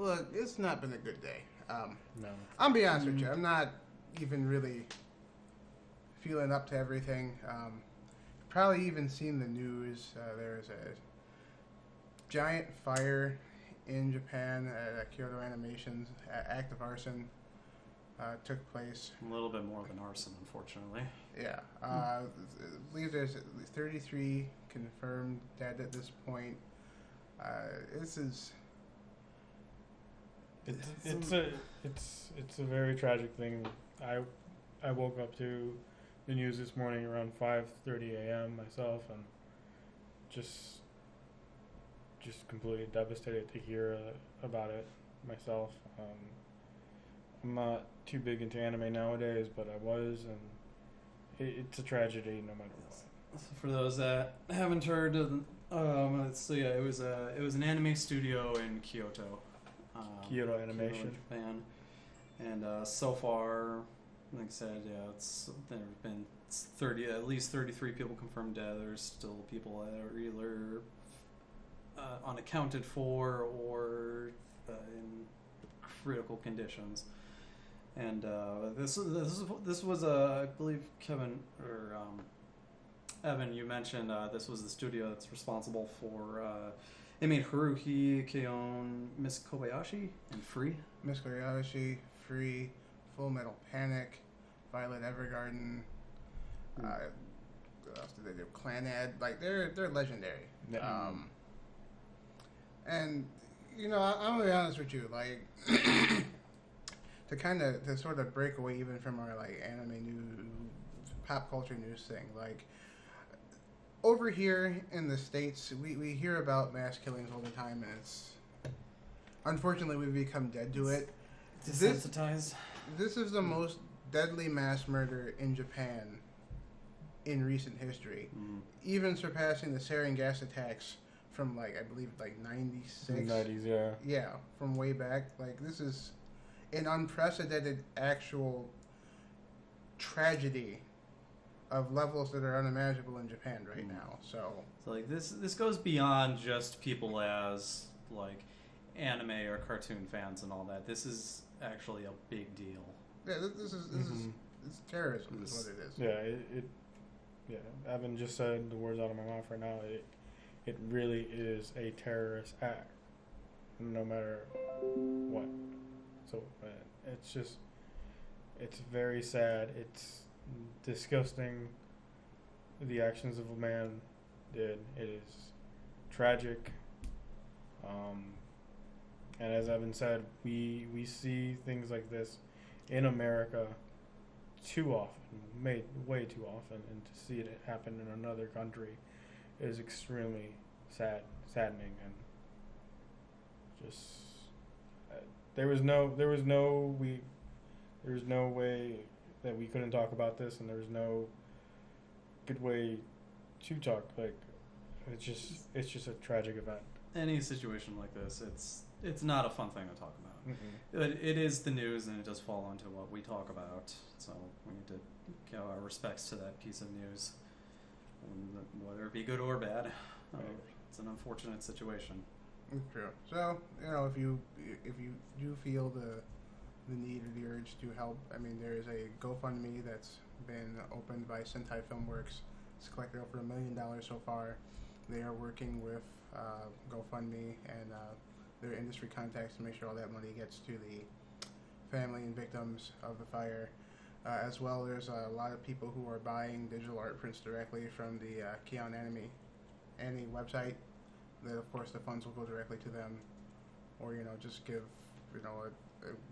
look, it's not been a good day. No. I'll be honest with you. I'm not even really feeling up to everything. Probably even seen the news. There's a giant fire in Japan at Kyoto Animation's act of arson took place. A little bit more than arson, unfortunately. Yeah. I believe there's at least 33 confirmed dead at this point. This is... It's a very tragic thing. I woke up to the news this morning around 5:30 a.m. myself, and just completely devastated to hear about it myself. I'm not too big into anime nowadays, but I was, and it's a tragedy no matter what. For those that haven't heard, it was an anime studio in Kyoto. Kyoto Animation, Kyoto, Japan, and so far, like I said, there have been at least 33 people confirmed dead. There's still people that are either unaccounted for or in critical conditions. And this was I believe Kevin or Evan, you mentioned this was the studio that's responsible for. They made Haruhi, Keion, Miss Kobayashi, and Free. Miss Kobayashi, Free, Full Metal Panic, Violet Evergarden. What else did they do? Clanad. Like they're legendary. Yeah. And I'm gonna be honest with you, like to sort of break away even from our like anime news, pop culture news thing, like. Over here in the States, we hear about mass killings all the time, and it's unfortunately we've become dead to it. Desensitized. This is the most deadly mass murder in Japan in recent history, even surpassing the sarin gas attacks from I believe 96. 90s, yeah. Yeah, from way back. Like this is an unprecedented actual tragedy of levels that are unimaginable in Japan right now. So like this goes beyond just people as like anime or cartoon fans and all that. This is actually a big deal. Yeah, this is it's terrorism is what it is. Yeah, Evan just said the words out of my mouth right now. It really is a terrorist act, no matter what. So it's very sad. It's disgusting. The actions of a man did. It is tragic. And as Evan said, we see things like this in America too often, way too often, and to see it happen in another country is extremely saddening, and just there was no way that we couldn't talk about this, and there was no good way to talk. Like it's just a tragic event. Any situation like this, it's not a fun thing to talk about. It is the news, and it does fall into what we talk about. So we need to give our respects to that piece of news, whether it be good or bad. It's an unfortunate situation. True. So if you do feel the need or the urge to help, I mean, there is a GoFundMe that's been opened by Sentai Filmworks. It's collected over $1 million so far. They are working with GoFundMe and their industry contacts to make sure all that money gets to the family and victims of the fire. As well, there's a lot of people who are buying digital art prints directly from the Keion Anime website. That, of course, the funds will go directly to them, or just give a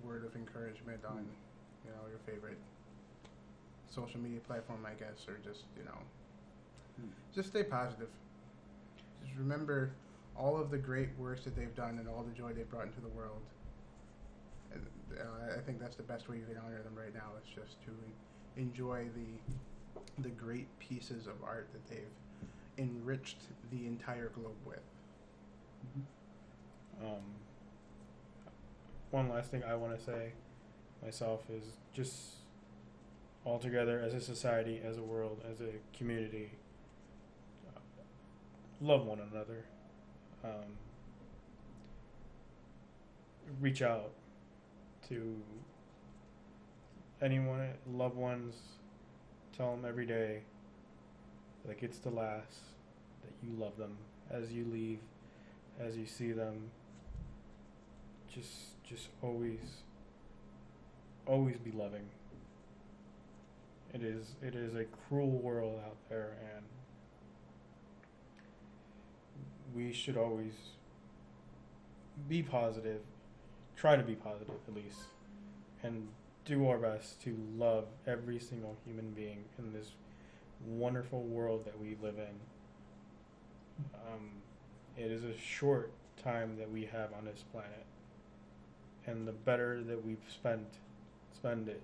word of encouragement on your favorite social media platform, I guess, or just stay positive. Just remember all of the great works that they've done and all the joy they've brought into the world. And, I think that's the best way you can honor them right now. Is just to enjoy the great pieces of art that they've enriched the entire globe with. One last thing I want to say myself is just altogether as a society, as a world, as a community, love one another. reach out to anyone, loved ones. Tell them every day, like it's the last, that you love them as you leave, as you see them. Just always be loving. It is a cruel world out there, and we should always be positive, try to be positive at least, and do our best to love every single human being in this wonderful world that we live in. It is a short time that we have on this planet, and the better that we spend it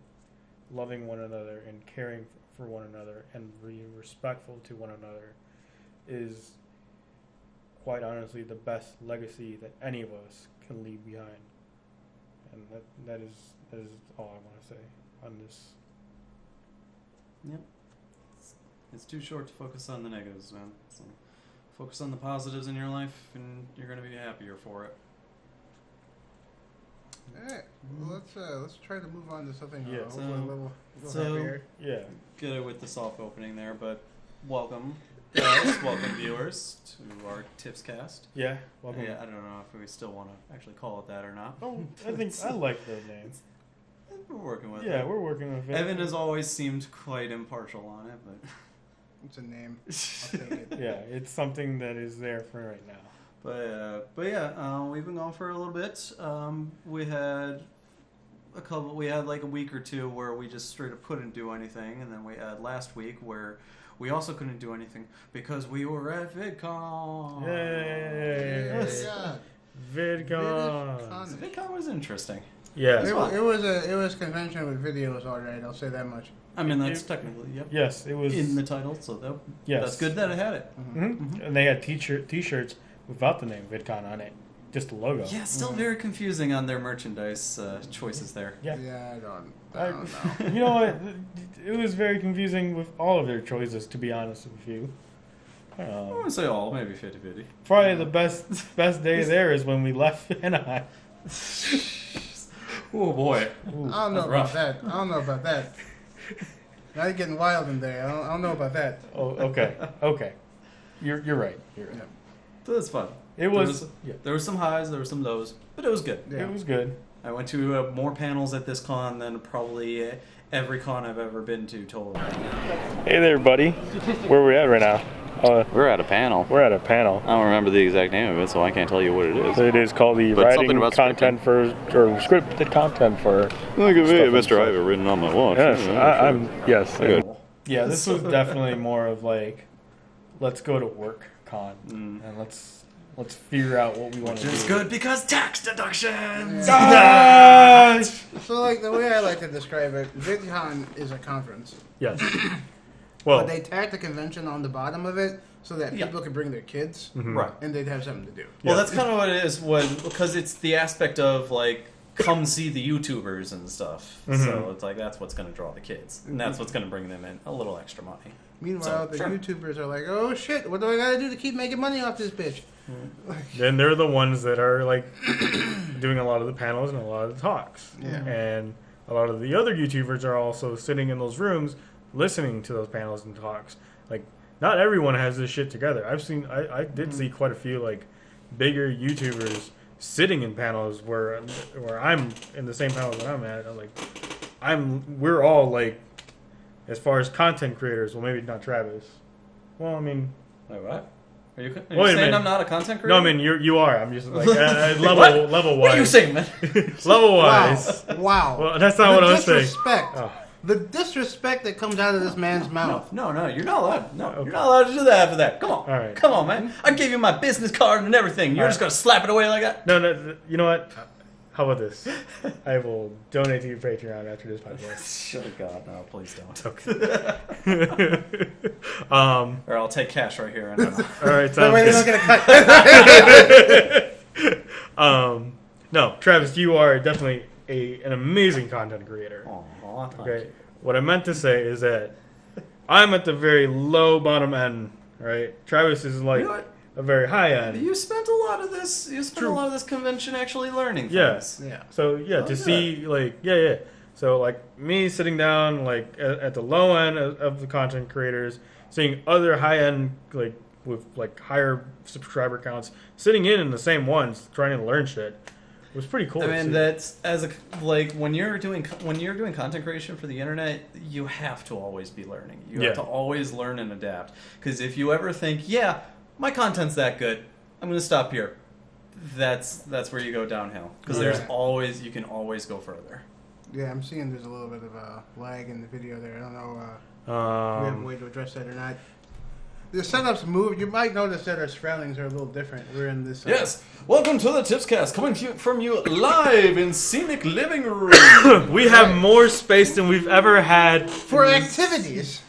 loving one another and caring for one another and being respectful to one another is quite honestly the best legacy that any of us can leave behind. And that is all I want to say on this. Yep. It's too short to focus on the negatives, man. So focus on the positives in your life, and you're going to be happier for it. All right. Well, let's try to move on to something Yeah. a little So- happier. Yeah. Get it with the soft opening there, but welcome, guys, welcome viewers to our Tipscast. Yeah. Welcome. Yeah, I don't know if we still want to actually call it that or not. Oh, I think I like the name. We're working with it. Yeah, we're working with it. Evan has always seemed quite impartial on it, but It's a name. I'll take it. Yeah, it's something that is there for right now. But yeah, we've been gone for a little bit. We had like a week or two where we just straight up couldn't do anything, and then we had last week where we also couldn't do anything because we were at VidCon. Yay! Yeah. VidCon. VidCon was interesting. Yeah. It was a convention with videos, all right. I'll say that much. I mean, that's technically Yes, it was in the title, so yes. that's good that it had it. Mm-hmm. And they had T-shirts without the name VidCon on it, just the logo. Yeah, still very confusing on their merchandise choices there. Yeah. Yeah, I don't know. You know what? It was very confusing with all of their choices, to be honest with you. I wouldn't say all, maybe 50-50. Probably the best day there is when we left Anaheim. Oh boy. Ooh. I don't know That's about rough. that. I don't know about that. Now you're getting wild in there. I don't know about that. Oh, okay. Okay. You're right. You're right. Yeah. So that's fun. It was. There were some highs, there were some lows, but it was good. Yeah. It was good. I went to more panels at this con than probably every con I've ever been to total. Hey there, buddy. Where are we at right now? We're at a panel. We're at a panel. I don't remember the exact name of it, so I can't tell you what it is. It is called the But writing something about content for, or scripted content for. Look at me, stuff Mr. I and have it written on my watch. Yes, I'm. Yes. Okay. Yeah, this was definitely more of like, let's go to work con and let's figure out what we want to do. Which is good because tax deductions! Ah! So, like, the way I like to describe it, VidCon is a conference. Yes. But Well, they tacked the convention on the bottom of it so that people could bring their kids Right. and they'd have something to do. Well, that's kind of what it is because it's the aspect of like come see the YouTubers and stuff. So it's like that's what's going to draw the kids, and that's what's going to bring them in a little extra money. Meanwhile, So, the sure. YouTubers are like, oh shit, what do I gotta do to keep making money off this bitch? then they're the ones that are like doing a lot of the panels and a lot of the talks. Yeah. And a lot of the other YouTubers are also sitting in those rooms listening to those panels and talks. Like, not everyone has this shit together. I did see quite a few like bigger YouTubers sitting in panels where I'm in the same panel that I'm at. We're all like, as far as content creators, well, maybe not Travis. Well, I mean, Wait, what? Are you Wait a saying minute. I'm not a content creator? no, I mean you are. I'm just like level What? wise. What are you saying, man? Level wise. Wow. Well, that's not what I was saying. Disrespect. Oh. The disrespect that comes out of this man's mouth. No, you're not allowed. No, Okay. you're not allowed to do that after that. Come on, All right. come on, man. I gave you my business card and everything. You're All just right. gonna slap it away like that? No. You know what? How about this? I will donate to your Patreon after this podcast. Oh God, no! Please don't. Okay. Or I'll take cash right here. I don't know. All right. No, Sounds wait, they're good. not gonna cut. No, Travis, you are definitely an amazing content creator. Aw, thank Okay. you. What I meant to say is that I'm at the very low bottom end. Right. Travis is like You know what? a very high end. You spent a lot of this. You spent True. a lot of this convention actually learning Yeah. things. Yeah. So yeah, Oh, to yeah. see like yeah. So like me sitting down like at the low end of the content creators, seeing other high end like with like higher subscriber counts sitting in the same ones trying to learn shit was pretty cool. I to mean, see. that's as a like when you're doing content creation for the internet, you have to always be learning. You Yeah. have to always learn and adapt. Because if you ever think, yeah, my content's that good, I'm going to stop here. That's where you go downhill. Because Yeah. you can always go further. Yeah, I'm seeing there's a little bit of a lag in the video there. I don't know if we have a way to address that or not. The setup's moved. You might notice that our surroundings are a little different. We're in this. Yes, welcome to the Tipscast, coming from you live in scenic living room. we have more space than we've ever had For activities.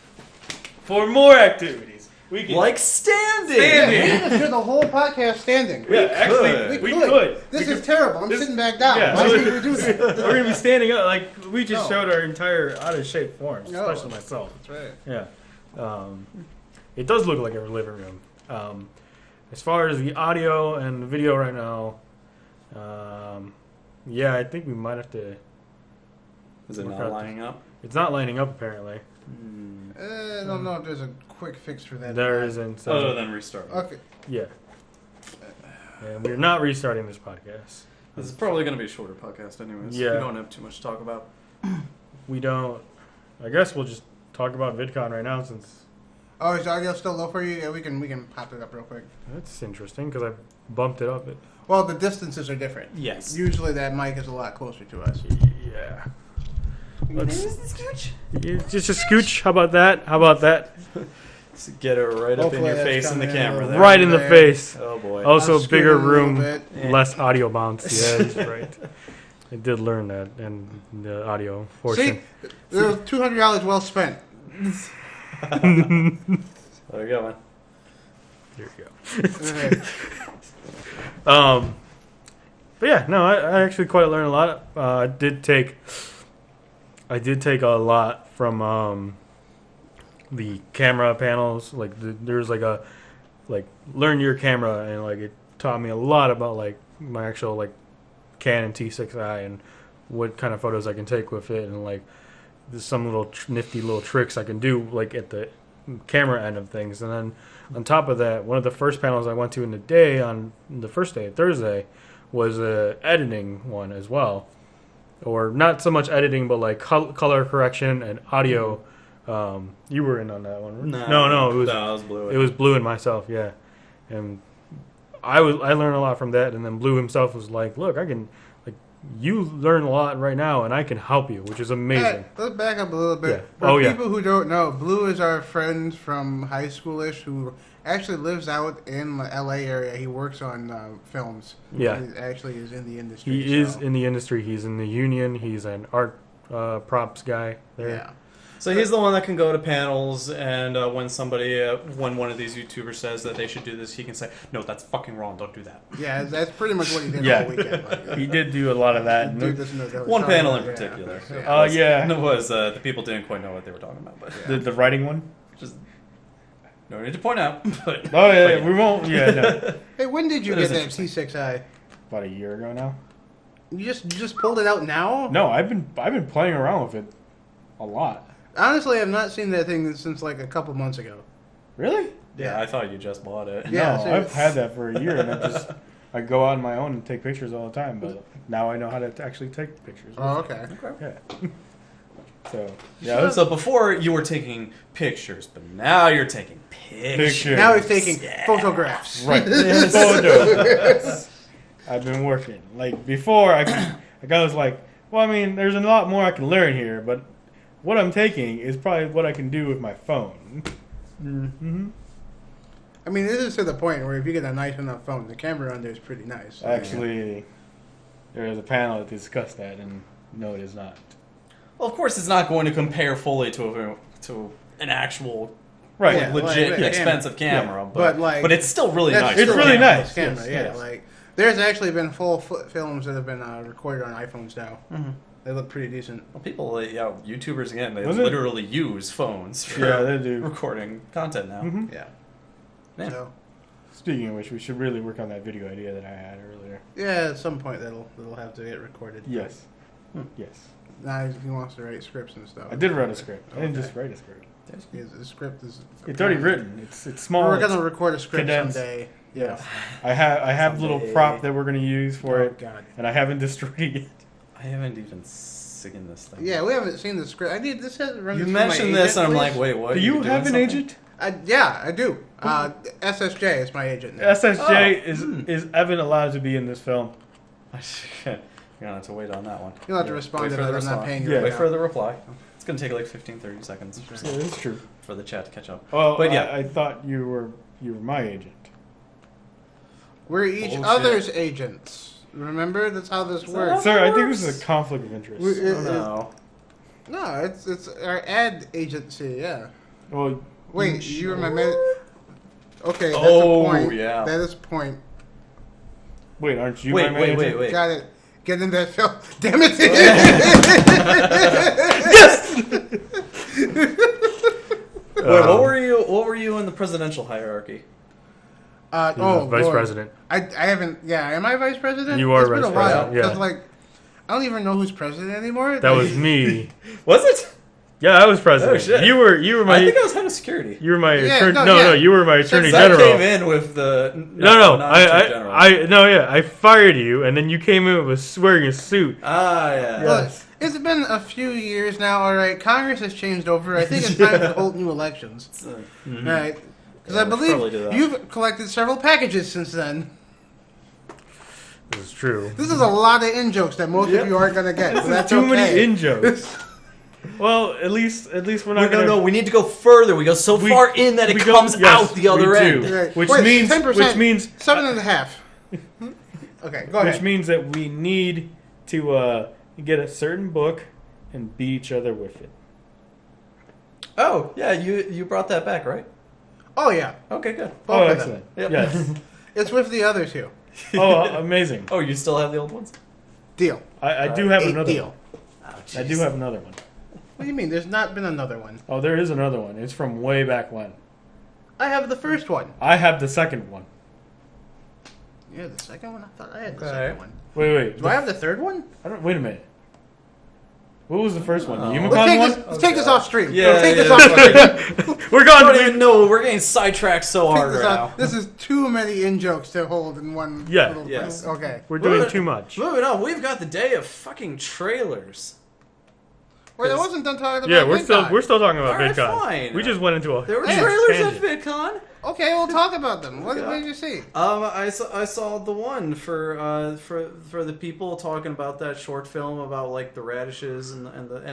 for more activities. We can Like standing. Standing. We can do the whole podcast standing. Yeah, actually, we could. This We is could- terrible. I'm this- sitting back down. yeah, Why so would you do that? We're gonna be standing up like we just No. showed our entire out of shape forms, No. especially myself. That's right. Yeah, it does look like a living room. As far as the audio and the video right now, yeah, I think we might have to. Is it Work not out. lining up? It's not lining up apparently. I don't know if there's a quick fix for that. There isn't. So, Other than restarting. Okay. yeah, and we're not restarting this podcast. This is probably going to be a shorter podcast anyways. Yeah. We don't have too much to talk about. We don't. I guess we'll just talk about VidCon right now since Oh, is the audio still low for you? Yeah, we can pop it up real quick. that's interesting because I bumped it up. Well, the distances are different. Yes. Usually that mic is a lot closer to us. Yeah. Let's, just a scooch. How about that? How about that? So get it right up in Hopefully your that's face in the coming in camera a there. Right in the there. face. Oh boy. Also, I'll scoot bigger in a little room, bit. Yeah. less audio bounce. Yeah, that's right. I did learn that in the audio portion. See, there's $200 well spent. There you go, man. There you go. But yeah, no, I actually quite learned a lot. I did take a lot from the camera panels. Like there's like a learn your camera, and like it taught me a lot about like my actual like Canon T6i and what kind of photos I can take with it, and like there's some little nifty little tricks I can do like at the camera end of things. And then on top of that, one of the first panels I went to in the day on the first day, Thursday, was a editing one as well, or not so much editing, but like color correction and audio. You were in on that one. No, it was Blue. it was Blue and myself, yeah. And I learned a lot from that. And then Blue himself was like, "Look, I can like you learn a lot right now, and I can help you," which is amazing. Hey, let's back up a little bit. Yeah. For Yeah. people who don't know, Blue is our friend from high schoolish who actually lives out in the LA area. He works on films. Yeah. He actually is in the industry. He is so. in the industry. He's in the union. He's an art props guy there. Yeah. So he's the one that can go to panels, and when one of these YouTubers says that they should do this, he can say, "No, that's fucking wrong. Don't do that." Yeah, that's pretty much what he did Yeah. all weekend. Like, He did do a lot of that. Dude doesn't know what One he's panel talking in about, particular. Yeah. Oh yeah, And it was the people didn't quite know what they were talking about, but the writing one. just no need to point out. But, Oh yeah, but we won't. Yeah, no. Hey, when did you That get is that T6i? About a year ago now. You just pulled it out now? No, I've been playing around with it a lot. Honestly, I've not seen that thing since like a couple months ago. Really? yeah, I thought you just bought it. Yeah, no, so- I've had that for a year, and I go out on my own and take pictures all the time. But now I know how to actually take pictures. Oh, okay. Yeah. So Yeah. So before you were taking pictures, but now you're taking pictures. Pictures. Now he's taking photographs. Right. Photos. I've been working. Like before, I was like, well, I mean, there's a lot more I can learn here, but what I'm taking is probably what I can do with my phone. Mm-hmm. I mean, this is to the point where if you get a nice enough phone, the camera on there is pretty nice. Actually, there is a panel that discussed that, and no, it is not. Well, of course, it's not going to compare fully to an actual Right. Yeah, legit like, expensive camera, But, like, but it's still really That's nice. It's still really a nice. Camera, Yes, yeah. yes. Like there's actually been full films that have been recorded on iPhones now. Mhm. They look pretty decent. Well, people, YouTubers again, they Was it? literally use phones for Yeah, they do. recording content now. Mm-hmm. Yeah. Yeah. Speaking of which, we should really work on that video idea that I had earlier. Yeah, at some point that'll have to get recorded. Yes. Yes. Now he wants to write scripts and stuff. I did write a script. I didn't Okay. just write a script. The script is. It's already written. It's small. We're gonna record a script condensed. someday. Yes. I have a little prop that we're gonna use for it, God. and I haven't destroyed it yet. I haven't even seen this thing. Yeah, we haven't seen the script. I need this. Has run You through my mentioned this, agent, and I'm like, please. wait, what? Do you doing have an something? agent? Yeah, I do. SSJ is my agent. Now. SSJ Oh. is Evan allowed to be in this film? You're gonna have to wait on that one. You'll have to respond Wait to for that. the I'm not response. paying you. Yeah. right Wait now. for the reply. It's gonna take like 15, 30 seconds Yeah, that's true. for the chat to catch up. Well, But yeah. I thought you were my agent. We're each Bullshit. other's agents. Remember, that's how this that works. how- Sir, I think works? this is a conflict of interest. Oh, no. No, it's our ad agency. Yeah. Well, Wait, you were my man. Okay, that's Oh, a point. yeah. That is a point. wait, aren't you Wait, my wait, agent? wait. Got it. Get in that film. Damn it! Wait, what were you in the presidential hierarchy? Vice Lord. President. I haven't. Yeah, am I vice president? You are It's been vice a while. president, yeah. 'Cause, like, I don't even know who's president anymore. That Like, was me. Was it? Yeah, I was president. Oh, shit. You were my I think I was head of security. you were my Yeah, attorney. no, No, yeah. you were my attorney Since I general. came in with the No, not attorney general. I fired you, and then you came in with wearing a suit. Ah, yeah. Look, Yes. it's been a few years now. All right, Congress has changed over. I think it's time to hold new elections. All right, because Yeah, I we should probably do believe that. you've collected several packages since then. This is true. This is a lot of in jokes that most Yep. of you aren't gonna get. But that's Too okay. many in jokes. Well, at least we're not gonna. No, we need to go further. We go so We- far in that it we go- comes yes, out the other we end. do. Right. Which Wait, means 10%, 7.5. Okay, go which ahead. means that we need to get a certain book and beat each other with it. Oh, yeah, you brought that back, right? Oh yeah, Okay, good. both Oh, of them. excellent! Yep. Yes. It's with the other two. Oh, amazing! Oh, you still have the old ones? Deal. I do have 8 another deal. one. Oh, I do have another one. What do you mean? There's not been another one. Oh, there is another one. It's from way back when. I have the first one. I have the second one. Yeah, the second one. I thought I had the Okay. second one. Wait. Do I have the third one? I don't. Wait a minute. What was the first one? The Oh. Yumacon Let's take one? this. Let's take this off stream. Yeah, Let's take yeah, this off stream. We're I gone. don't even know. We're getting sidetracked so Take hard this right off. now. This is too many in jokes to hold in one. Yeah. Little Yes. Okay. We're doing Moving- too much. Moving on, we've got the day of fucking trailers. Wait, I wasn't done talking about. Yeah, we're VidCon. still talking about Alright, VidCon. fine. We just went into a There were huge trailers tangent. at VidCon. Okay, we'll talk about them. What Okay. did you see? I saw the one for the people talking about that short film about like the radishes and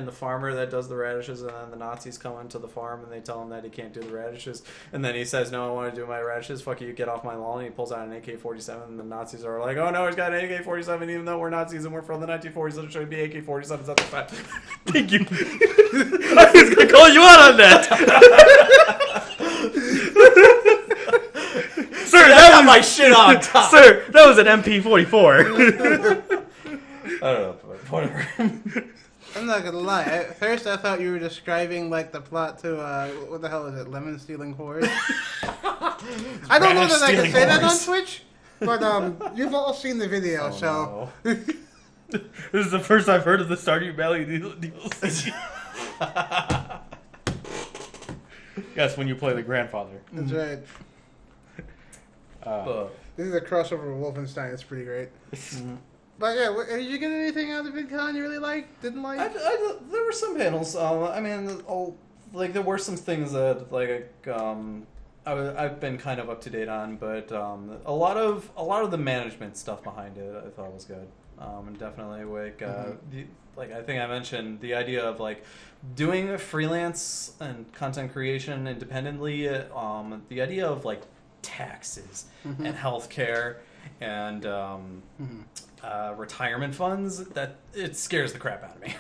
the farmer that does the radishes, and then the Nazis come into the farm and they tell him that he can't do the radishes, and then he says, "No, I want to do my radishes. Fuck you, get off my lawn." And he pulls out an AK-47, and the Nazis are like, "Oh no, he's got an AK-47, even though we're Nazis and we're from the 1940s, so it should be AK-47s at the time." Thank you. I was gonna call you out on that. Sir, I that got was my shit on top. Sir, that was an MP44. I don't know, but whatever. I'm not gonna lie. At first, I thought you were describing like the plot to what the hell is it? Lemon stealing whores. I don't know that I can Stealing say that on whores. Twitch, but you've all seen the video, so. no. This is the first I've heard of the Stardew Valley DLC. Yes, when you play the grandfather. That's right. This is a crossover with Wolfenstein. It's pretty great. But yeah, did you get anything out of VidCon you really liked? Didn't like? There were some panels. I mean, like there were some things that I've been kind of up to date on, but a lot of the management stuff behind it I thought was good. And definitely like I think I mentioned the idea of like doing freelance and content creation independently. The idea of like taxes and healthcare and retirement funds, that it scares the crap out of me.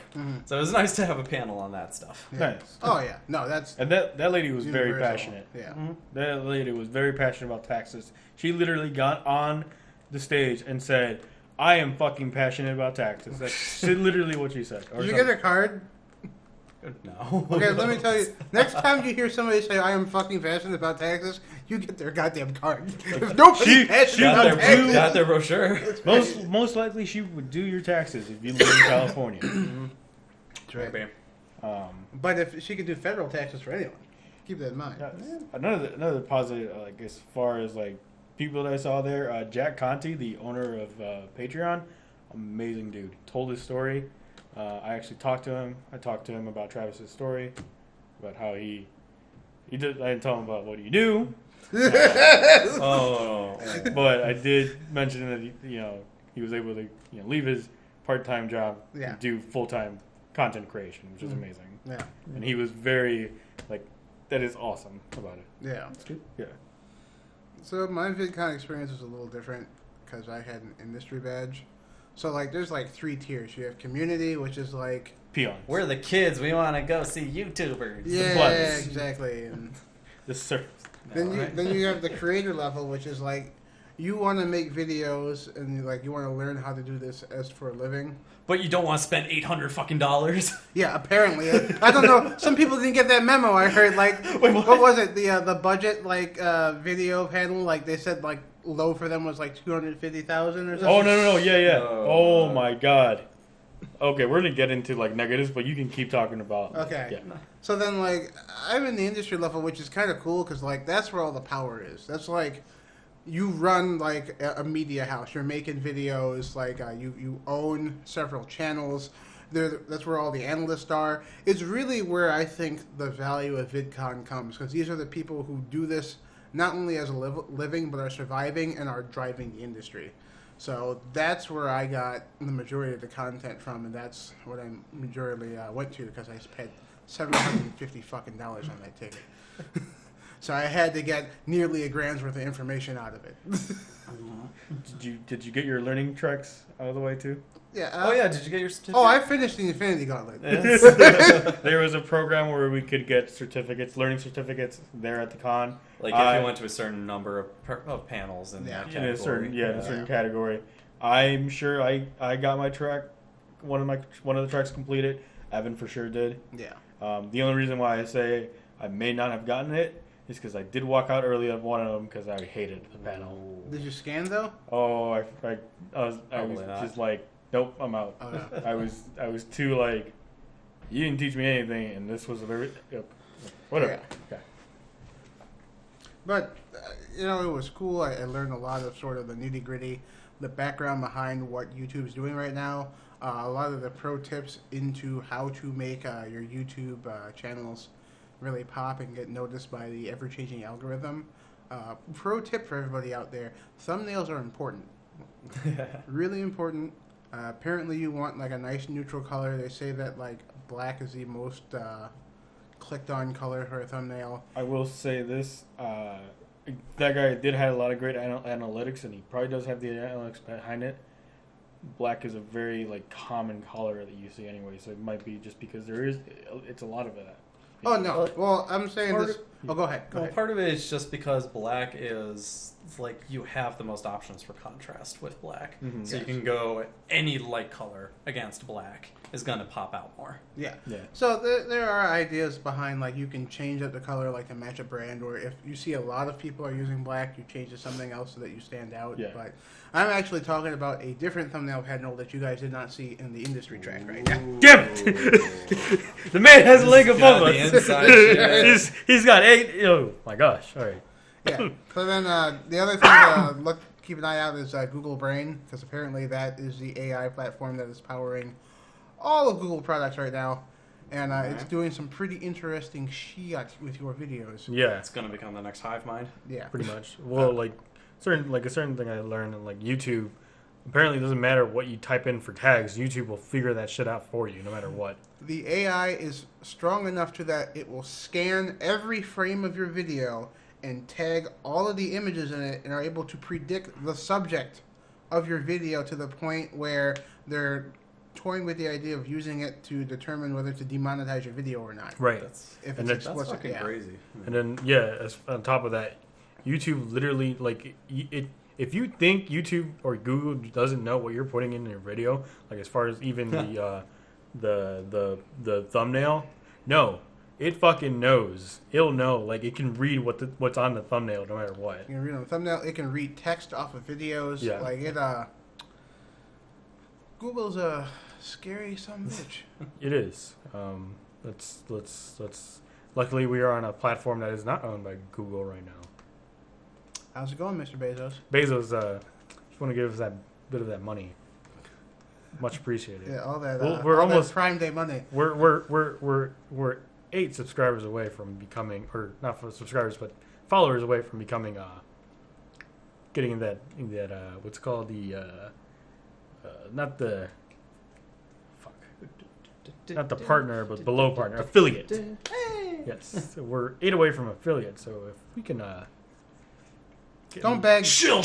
So it was nice to have a panel on that stuff. Yeah. Nice. Oh yeah, no, that's And that lady was very universal. passionate. Yeah. That lady was very passionate about taxes. She literally got on the stage and said, "I am fucking passionate about taxes." That's literally what she said. Or Did you something. get a card? No. Okay, let me tell you. Next time you hear somebody say, "I am fucking passionate about taxes," you get their goddamn card. If nobody's passionate about taxes, got their brochure. Most likely, she would do your taxes if you live in California. That's right. Maybe. But if she could do federal taxes for anyone, keep that in mind. Another positive, like as far as like people that I saw there, Jack Conti, the owner of Patreon, amazing dude. Told his story. I actually talked to him. I talked to him about Travis's story, about how he did. I didn't tell him about what you do. But I did mention that he was able to leave his part-time job and do full-time content creation, which is amazing. Yeah, and he was very that is awesome about it. Yeah, that's good. Yeah. So my VidCon experience was a little different because I had an industry badge. So there's 3 tiers. You have community, which is peons. We're the kids. We want to go see YouTubers. Yeah, exactly. And the service. then you have the creator level, which is you want to make videos and you want to learn how to do this as for a living. But you don't want to spend $800. Yeah, apparently. I don't know. Some people didn't get that memo. I heard what was it? The budget video panel they said low for them was 250,000 or something. Oh no, yeah. Oh my god. Okay, we're gonna get into negatives, but you can keep talking about. Okay. Yeah. So then I'm in the industry level, which is kind of cool because that's where all the power is. That's you run a media house. You're making videos. You own several channels. That's where all the analysts are. It's really where I think the value of VidCon comes because these are the people who do this not only as a living but are surviving and are driving the industry. So that's where I got the majority of the content from, and that's what I majority went to because I spent $750 fucking dollars on that ticket. So I had to get nearly $1,000's worth of information out of it. Did you get your learning tracks out of the way too? Yeah. Did you get your certificate? Oh, I finished the Infinity Gauntlet. There was a program where we could get learning certificates there at the con. If you went to a certain number of panels in that category. In a certain category. I'm sure I got my track, one of the tracks completed. Evan for sure did. Yeah. The only reason why I say I may not have gotten it is because I did walk out early on one of them because I hated the panel. Did you scan though? Oh, I was just nope, I'm out. Oh, no. I was too you didn't teach me anything, and this was a very whatever. Yeah. Okay. But it was cool. I learned a lot of sort of the nitty gritty, the background behind what YouTube's doing right now. A lot of the pro tips into how to make your YouTube channels really pop and get noticed by the ever-changing algorithm. Pro tip for everybody out there: thumbnails are important. Really important. Apparently, you want a nice neutral color. They say that black is the most clicked on color for a thumbnail. I will say this: that guy did have a lot of great analytics, and he probably does have the analytics behind it. Black is a very common color that you see anyway, so it might be just because it's a lot of it. Oh no! Well, I'm saying this. Go ahead. Part of it is just because black is you have the most options for contrast with black, so you can go any light color against black is going to pop out more. Yeah. So there are ideas behind you can change up the color to match a brand, or if you see a lot of people are using black, you change to something else so that you stand out. Yeah. But I'm actually talking about a different thumbnail panel that you guys did not see in the industry track right now. Damn it! The man has a leg above us. He's got 8. Oh my gosh! All right. Yeah. So then the other thing to keep an eye out is Google Brain, because apparently that is the AI platform that is powering all of Google products right now, and it's doing some pretty interesting shit with your videos. Yeah, it's gonna become the next hive mind. Yeah, pretty much. Well, a certain thing I learned in YouTube. Apparently, it doesn't matter what you type in for tags. YouTube will figure that shit out for you, no matter what. The AI is strong enough to that it will scan every frame of your video and tag all of the images in it and are able to predict the subject of your video to the point where they're toying with the idea of using it to determine whether to demonetize your video or not. Right. If it's explicit. That's fucking crazy. And then, on top of that, YouTube literally, if you think YouTube or Google doesn't know what you're putting in your video, as far as even the thumbnail, No, it fucking knows. It'll know. Like, it can read what's on the thumbnail no matter what. You can read on the thumbnail. It can read text off of videos. Yeah. Like, Google's a scary son of a bitch. It is. Let's. Luckily, we are on a platform that is not owned by Google right now. How's it going, Mr. Bezos? Bezos, just want to give us that bit of that money. Much appreciated. Yeah, all that. We're all almost that Prime Day money. We're 8 subscribers away from becoming, or not for subscribers, but followers away from becoming getting that what's called not the partner, but below partner, affiliate. Yes, so we're 8 away from affiliate. So if we can, Don't beg. Shill.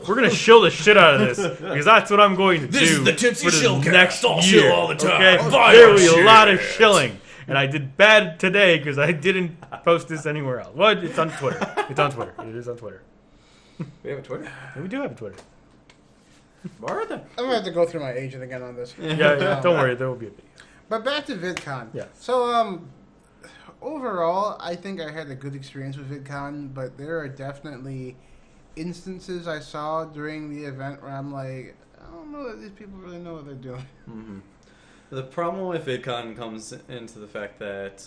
we're gonna shill the shit out of this because that's what I'm going to This do is the Tipsy for the Shillcast. next I'll year. shill all the time. Okay, Buy there our will be a lot of shit. shilling, and I did bad today because I didn't post this anywhere else. Well, it's on Twitter. It's on Twitter. It is on Twitter. We have a Twitter. And we do have a Twitter. Alright then. I'm gonna have to go through my agent again on this. Yeah, don't worry, there will be a video. But back to VidCon. Yes. So, overall, I think I had a good experience with VidCon, but there are definitely instances I saw during the event where I'm like, I don't know that these people really know what they're doing. Mm-hmm. The problem with VidCon comes into the fact that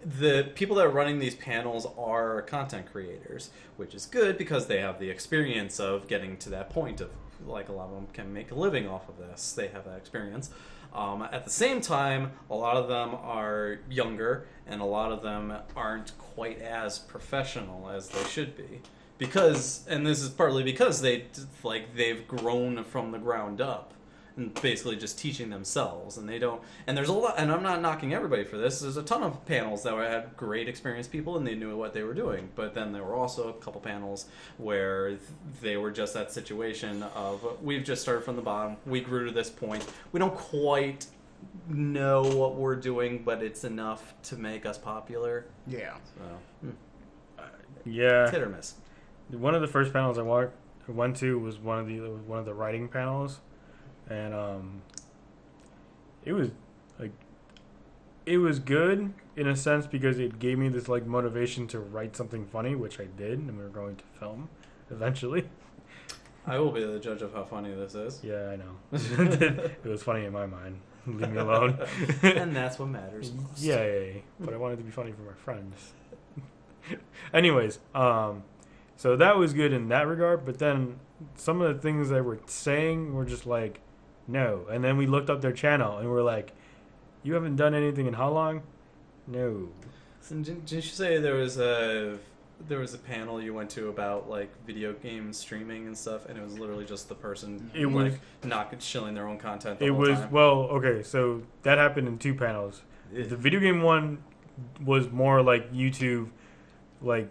the people that are running these panels are content creators, which is good because they have the experience of getting to that point of, like, a lot of them can make a living off of this. They have that experience. At the same time, a lot of them are younger, and a lot of them aren't quite as professional as they should be. And this is partly because they've grown from the ground up, and basically just teaching themselves, and they don't. And there's a lot, and I'm not knocking everybody for this. There's a ton of panels that had great experienced people, and they knew what they were doing. But then there were also a couple panels where they were just that situation of, we've just started from the bottom, we grew to this point, we don't quite know what we're doing, but it's enough to make us popular. Yeah. So, Yeah. it's hit or miss. One of the first panels I went to was one of the writing panels, and it was good in a sense because it gave me this like motivation to write something funny, which I did, and we were going to film eventually. I will be the judge of how funny this is. Yeah, I know. It was funny in my mind. Leave me alone. And that's what matters most. Yay! But I wanted to be funny for my friends. Anyways, so that was good in that regard, but then some of the things they were saying were just like, no. And then we looked up their channel and we're like, you haven't done anything in how long? No. And didn't you say there was a panel you went to about like video game streaming and stuff, and it was literally just the person not shilling their own content the whole time? Okay, so that happened in 2 panels. The video game one was more like YouTube, like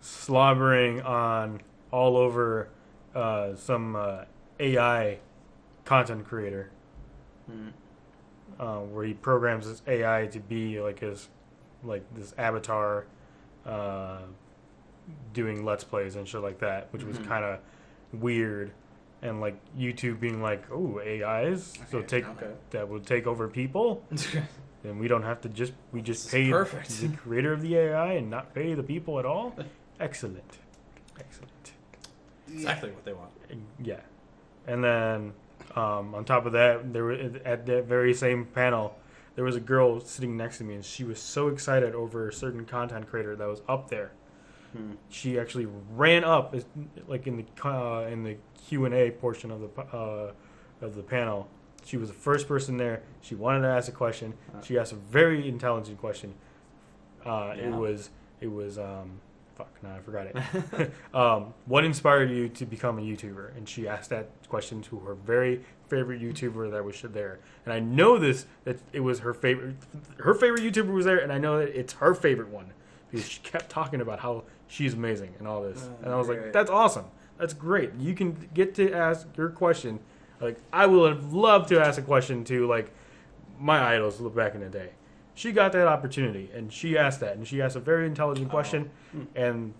slobbering on all over some AI content creator, where he programs this AI to be like this avatar, doing Let's Plays and shit like that, which was kind of weird, and like YouTube being like, "Oh, AIs, that will take over people." Then we don't have to we just pay the creator of the AI and not pay the people at all. Excellent. Exactly what they want. Yeah, and then on top of that, there were at that very same panel, there was a girl sitting next to me, and she was so excited over a certain content creator that was up there. She actually ran up, like in the Q&A portion of the panel. She was the first person there. She wanted to ask a question. She asked a very intelligent question. It was fuck, no, I forgot it. What inspired you to become a YouTuber? And she asked that question to her very favorite YouTuber that was there. And I know that it was her favorite. Her favorite YouTuber was there, and I know that it's her favorite one because she kept talking about how she's amazing and all this. And I was like, that's awesome. That's great. You can get to ask your question. Like, I would have loved to ask a question to, like, my idols back in the day. She got that opportunity, and she asked that, and she asked a very intelligent question, and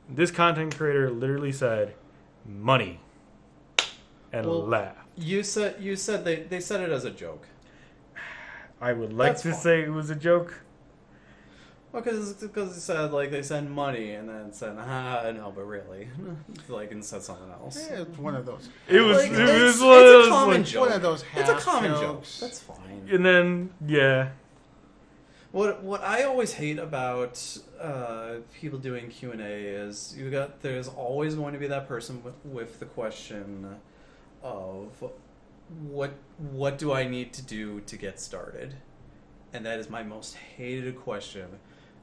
this content creator literally said, money, and laughed. You said they said it as a joke. I would like That's to fine. say it was a joke. Well, because it said like they send money and then it said no, but really, like and said something else. Yeah, it's one of those. It was Like, it it's was one of a those common like, joke. One of those It's a half common joke. jokes. That's fine. and then yeah. What I always hate about people doing Q&A is there's always going to be that person with the question of what do I need to do to get started, and that is my most hated question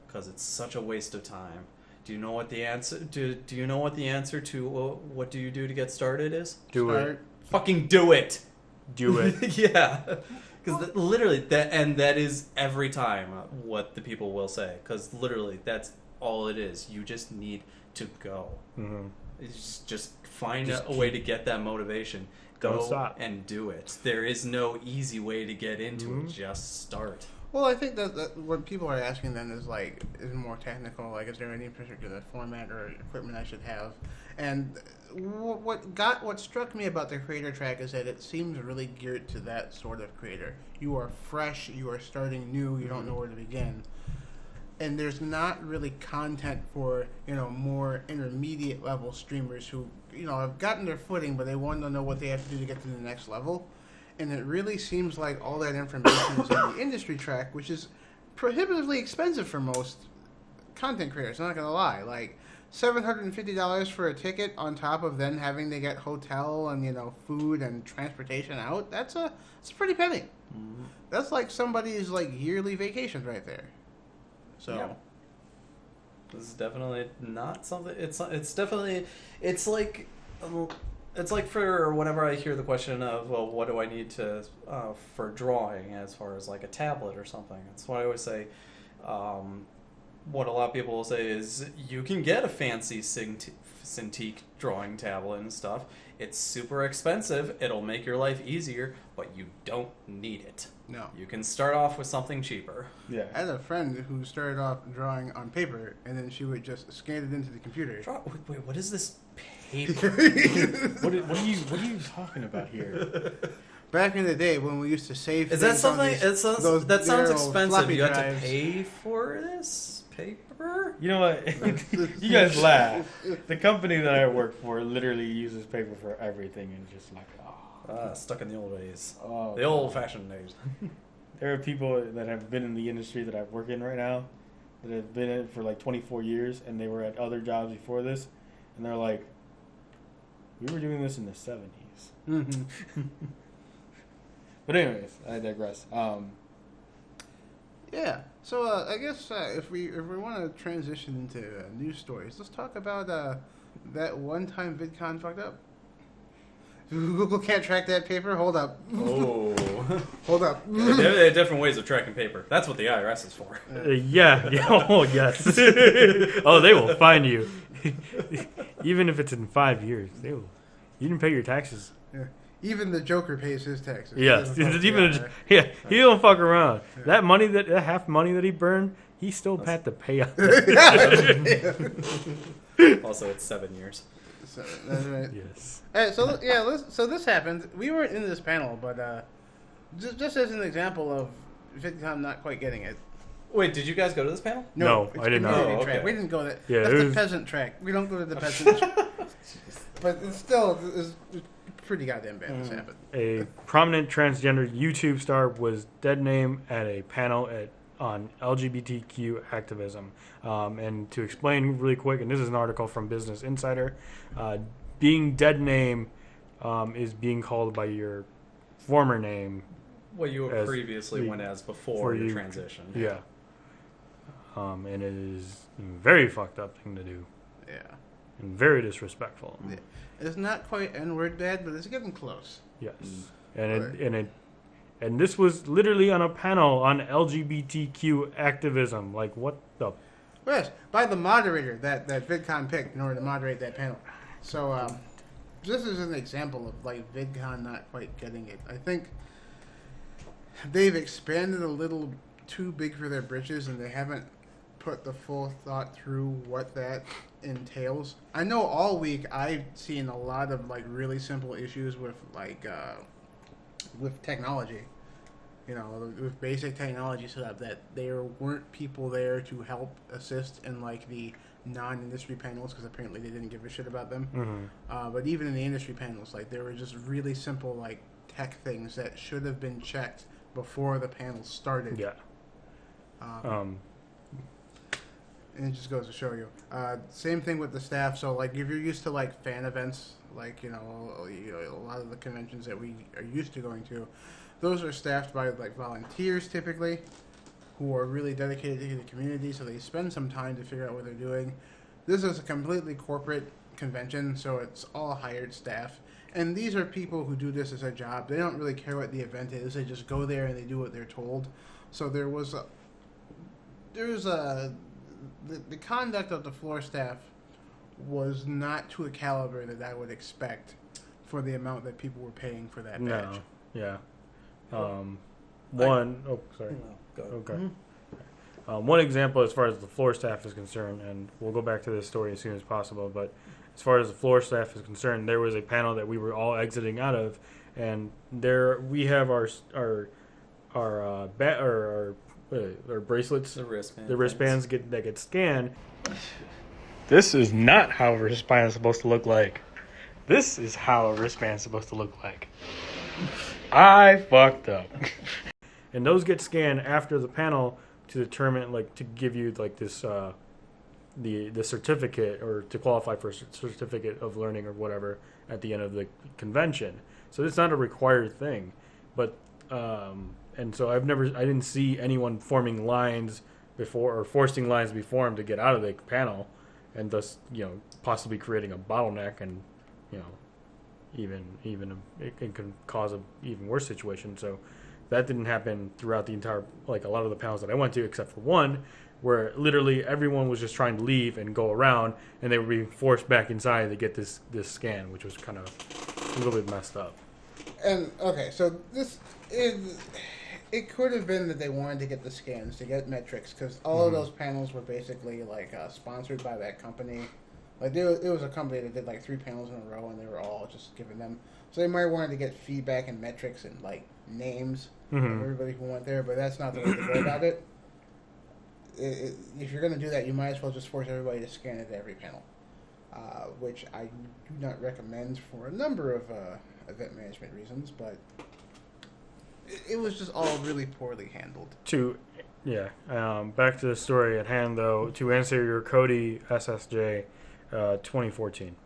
because it's such a waste of time. Do you know what the answer? Do you know what the answer to what do you do to get started is? Do it. Start. Fucking do it. Do it. Yeah. Because literally, that is every time what the people will say. Because literally, that's all it is. You just need to go. Mm-hmm. Just find Just a way to get that motivation. Go Don't stop. and do it. There is no easy way to get into Mhm. it. Just start. Well, I think that what people are asking then is more technical. Like, is there any particular format or equipment I should have? And what struck me about the creator track is that it seems really geared to that sort of creator. You are fresh. You are starting new. You don't know where to begin. And there's not really content for more intermediate level streamers who have gotten their footing, but they want to know what they have to do to get to the next level. And it really seems like all that information is in the industry track, which is prohibitively expensive for most content creators. I'm not gonna lie, like $750 for a ticket on top of then having to get hotel and food and transportation out. It's a pretty penny. Mm-hmm. That's like somebody's yearly vacation right there. So. Yeah. This is definitely not something. It's definitely. It's like for whenever I hear the question of, well, what do I need to for drawing as far as like a tablet or something? That's what I always say. What a lot of people will say is you can get a fancy Cintiq drawing tablet and stuff. It's super expensive. It'll make your life easier, but you don't need it. No. You can start off with something cheaper. Yeah. I had a friend who started off drawing on paper, and then she would just scan it into the computer. Wait, what is this paper? What are you talking about here? Back in the day when we used to save Is that things on something? these- That those sounds little expensive. floppy You have to drives. pay for this paper? You know what? You guys laugh. The company that I work for literally uses paper for everything, and just like, Stuck in the old days. oh, The old-fashioned days. There are people that have been in the industry that I work in right now that have been in it for like 24 years, and they were at other jobs before this, and they're like, we were doing this in the 70s. Mm-hmm. But anyways, I digress. Yeah. So I guess if we want to transition into news stories, let's talk about that one time VidCon fucked up. Google can't track that paper. Hold up. Oh. Hold up. There are different ways of tracking paper. That's what the IRS is for. Yeah. Oh, yes. Oh, they will find you. Even if it's in 5 years, they will. You didn't pay your taxes. Yeah. Even the Joker pays his taxes. Yes. He doesn't Even fuck yeah, he don't fuck around. That money, that half money that he burned, he still had to pay out. Also, it's 7 years. So, that's right. Yes. All right, so this happened. We weren't in this panel, but just as an example of VidCon not quite getting it. Wait, did you guys go to this panel? No, it's I did not. community Oh, track. okay. We didn't go that. Yeah, That's it the was- peasant track. We don't go to the peasant track. But it's still it's pretty goddamn bad this happened. A prominent transgender YouTube star was dead name at a panel on LGBTQ activism. And to explain really quick, and this is an article from Business Insider, being dead name is being called by your former name. What you As previously the- went as for before the you- transition. Yeah. And it is a very fucked up thing to do. Yeah. And very disrespectful. Yeah. It's not quite N-word bad, but it's getting close. Yes. Right. And this was literally on a panel on LGBTQ activism. Like, what the? Yes, by the moderator that VidCon picked in order to moderate that panel. So this is an example of VidCon not quite getting it. I think they've expanded a little too big for their britches, and they haven't put the full thought through what that entails. I know all week I've seen a lot of really simple issues with with technology, with basic technology set up, that there weren't people there to help assist in like the non-industry panels, because apparently they didn't give a shit about them. Mm-hmm. But even in the industry panels, like there were just really simple like tech things that should have been checked before the panel started. Yeah. And it just goes to show you. Same thing with the staff. So like if you're used to like fan events, like a lot of the conventions that we are used to going to, those are staffed by like volunteers typically, who are really dedicated to the community, so they spend some time to figure out what they're doing. This is a completely corporate convention, so it's all hired staff. And these are people who do this as a job. They don't really care what the event is. They just go there and they do what they're told. So the conduct of the floor staff was not to a caliber that I would expect for the amount that people were paying for that badge. No. Yeah. Sorry. No, go ahead. Okay. Mm-hmm. One example as far as the floor staff is concerned, and we'll go back to this story as soon as possible, but as far as the floor staff is concerned, there was a panel that we were all exiting out of, and there we have our bracelets, the wristbands that get scanned. This is not how a wristband is supposed to look like. This is how a wristband is supposed to look like. I fucked up. And those get scanned after the panel to determine, like, to give you like this the certificate, or to qualify for a certificate of learning or whatever at the end of the convention. So it's not a required thing, but and so I didn't see anyone forming lines before, or forcing lines before him to get out of the panel, and thus possibly creating a bottleneck, and even it can cause an even worse situation. So that didn't happen throughout the entire, like a lot of the panels that I went to, except for one, where literally everyone was just trying to leave and go around, and they were being forced back inside to get this scan, which was kind of a little bit messed up. And okay, so it could have been that they wanted to get the scans to get metrics, because all of those panels were basically like sponsored by that company. Like it was a company that did like 3 panels in a row, and they were all just giving them. So they might have wanted to get feedback and metrics and like names of everybody who went there, but that's not the way to go about it. If you're going to do that, you might as well just force everybody to scan it at every panel, which I do not recommend for a number of event management reasons, but it was just all really poorly handled. Back to the story at hand, though, to answer your Cody SSJ 2014.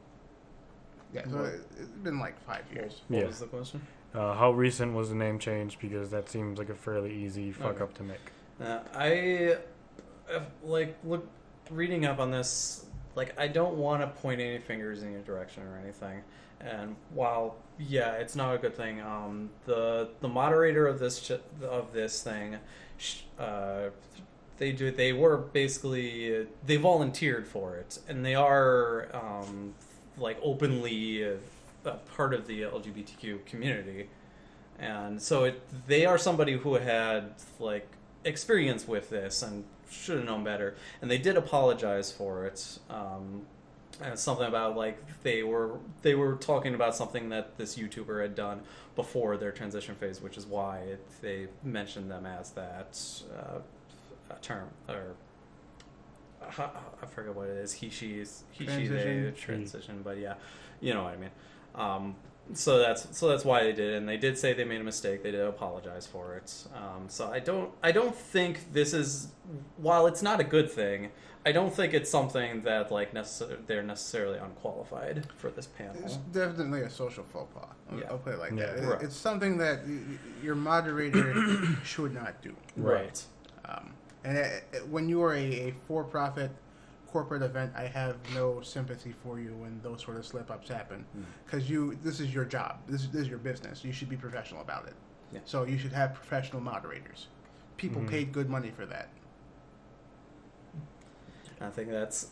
Yeah, so it's been like 5 years. What was the question? How recent was the name change? Because that seems like a fairly easy fuck up to make. Reading up on this, like, I don't want to point any fingers in your direction or anything. And while, it's not a good thing, the moderator of this thing, they were basically, they volunteered for it, and they are openly part of the LGBTQ community, and so they are somebody who had like experience with this and should have known better, and they did apologize for it. And something about like they were talking about something that this YouTuber had done before their transition phase, which is why they mentioned them as that term, or I forget what it is. He, she, they transition, but yeah, you know what I mean. So that's why they did it, and they did say they made a mistake. They did apologize for it. So I don't think this is, while it's not a good thing, I don't think it's something that like they're necessarily unqualified for this panel. It's definitely a social faux pas. I'll put it like that. Right. It's something that your moderator should not do. Right. When you are a for-profit corporate event, I have no sympathy for you when those sort of slip-ups happen, because this is your job. This is your business. You should be professional about it. Yeah. So you should have professional moderators. People paid good money for that. I think that's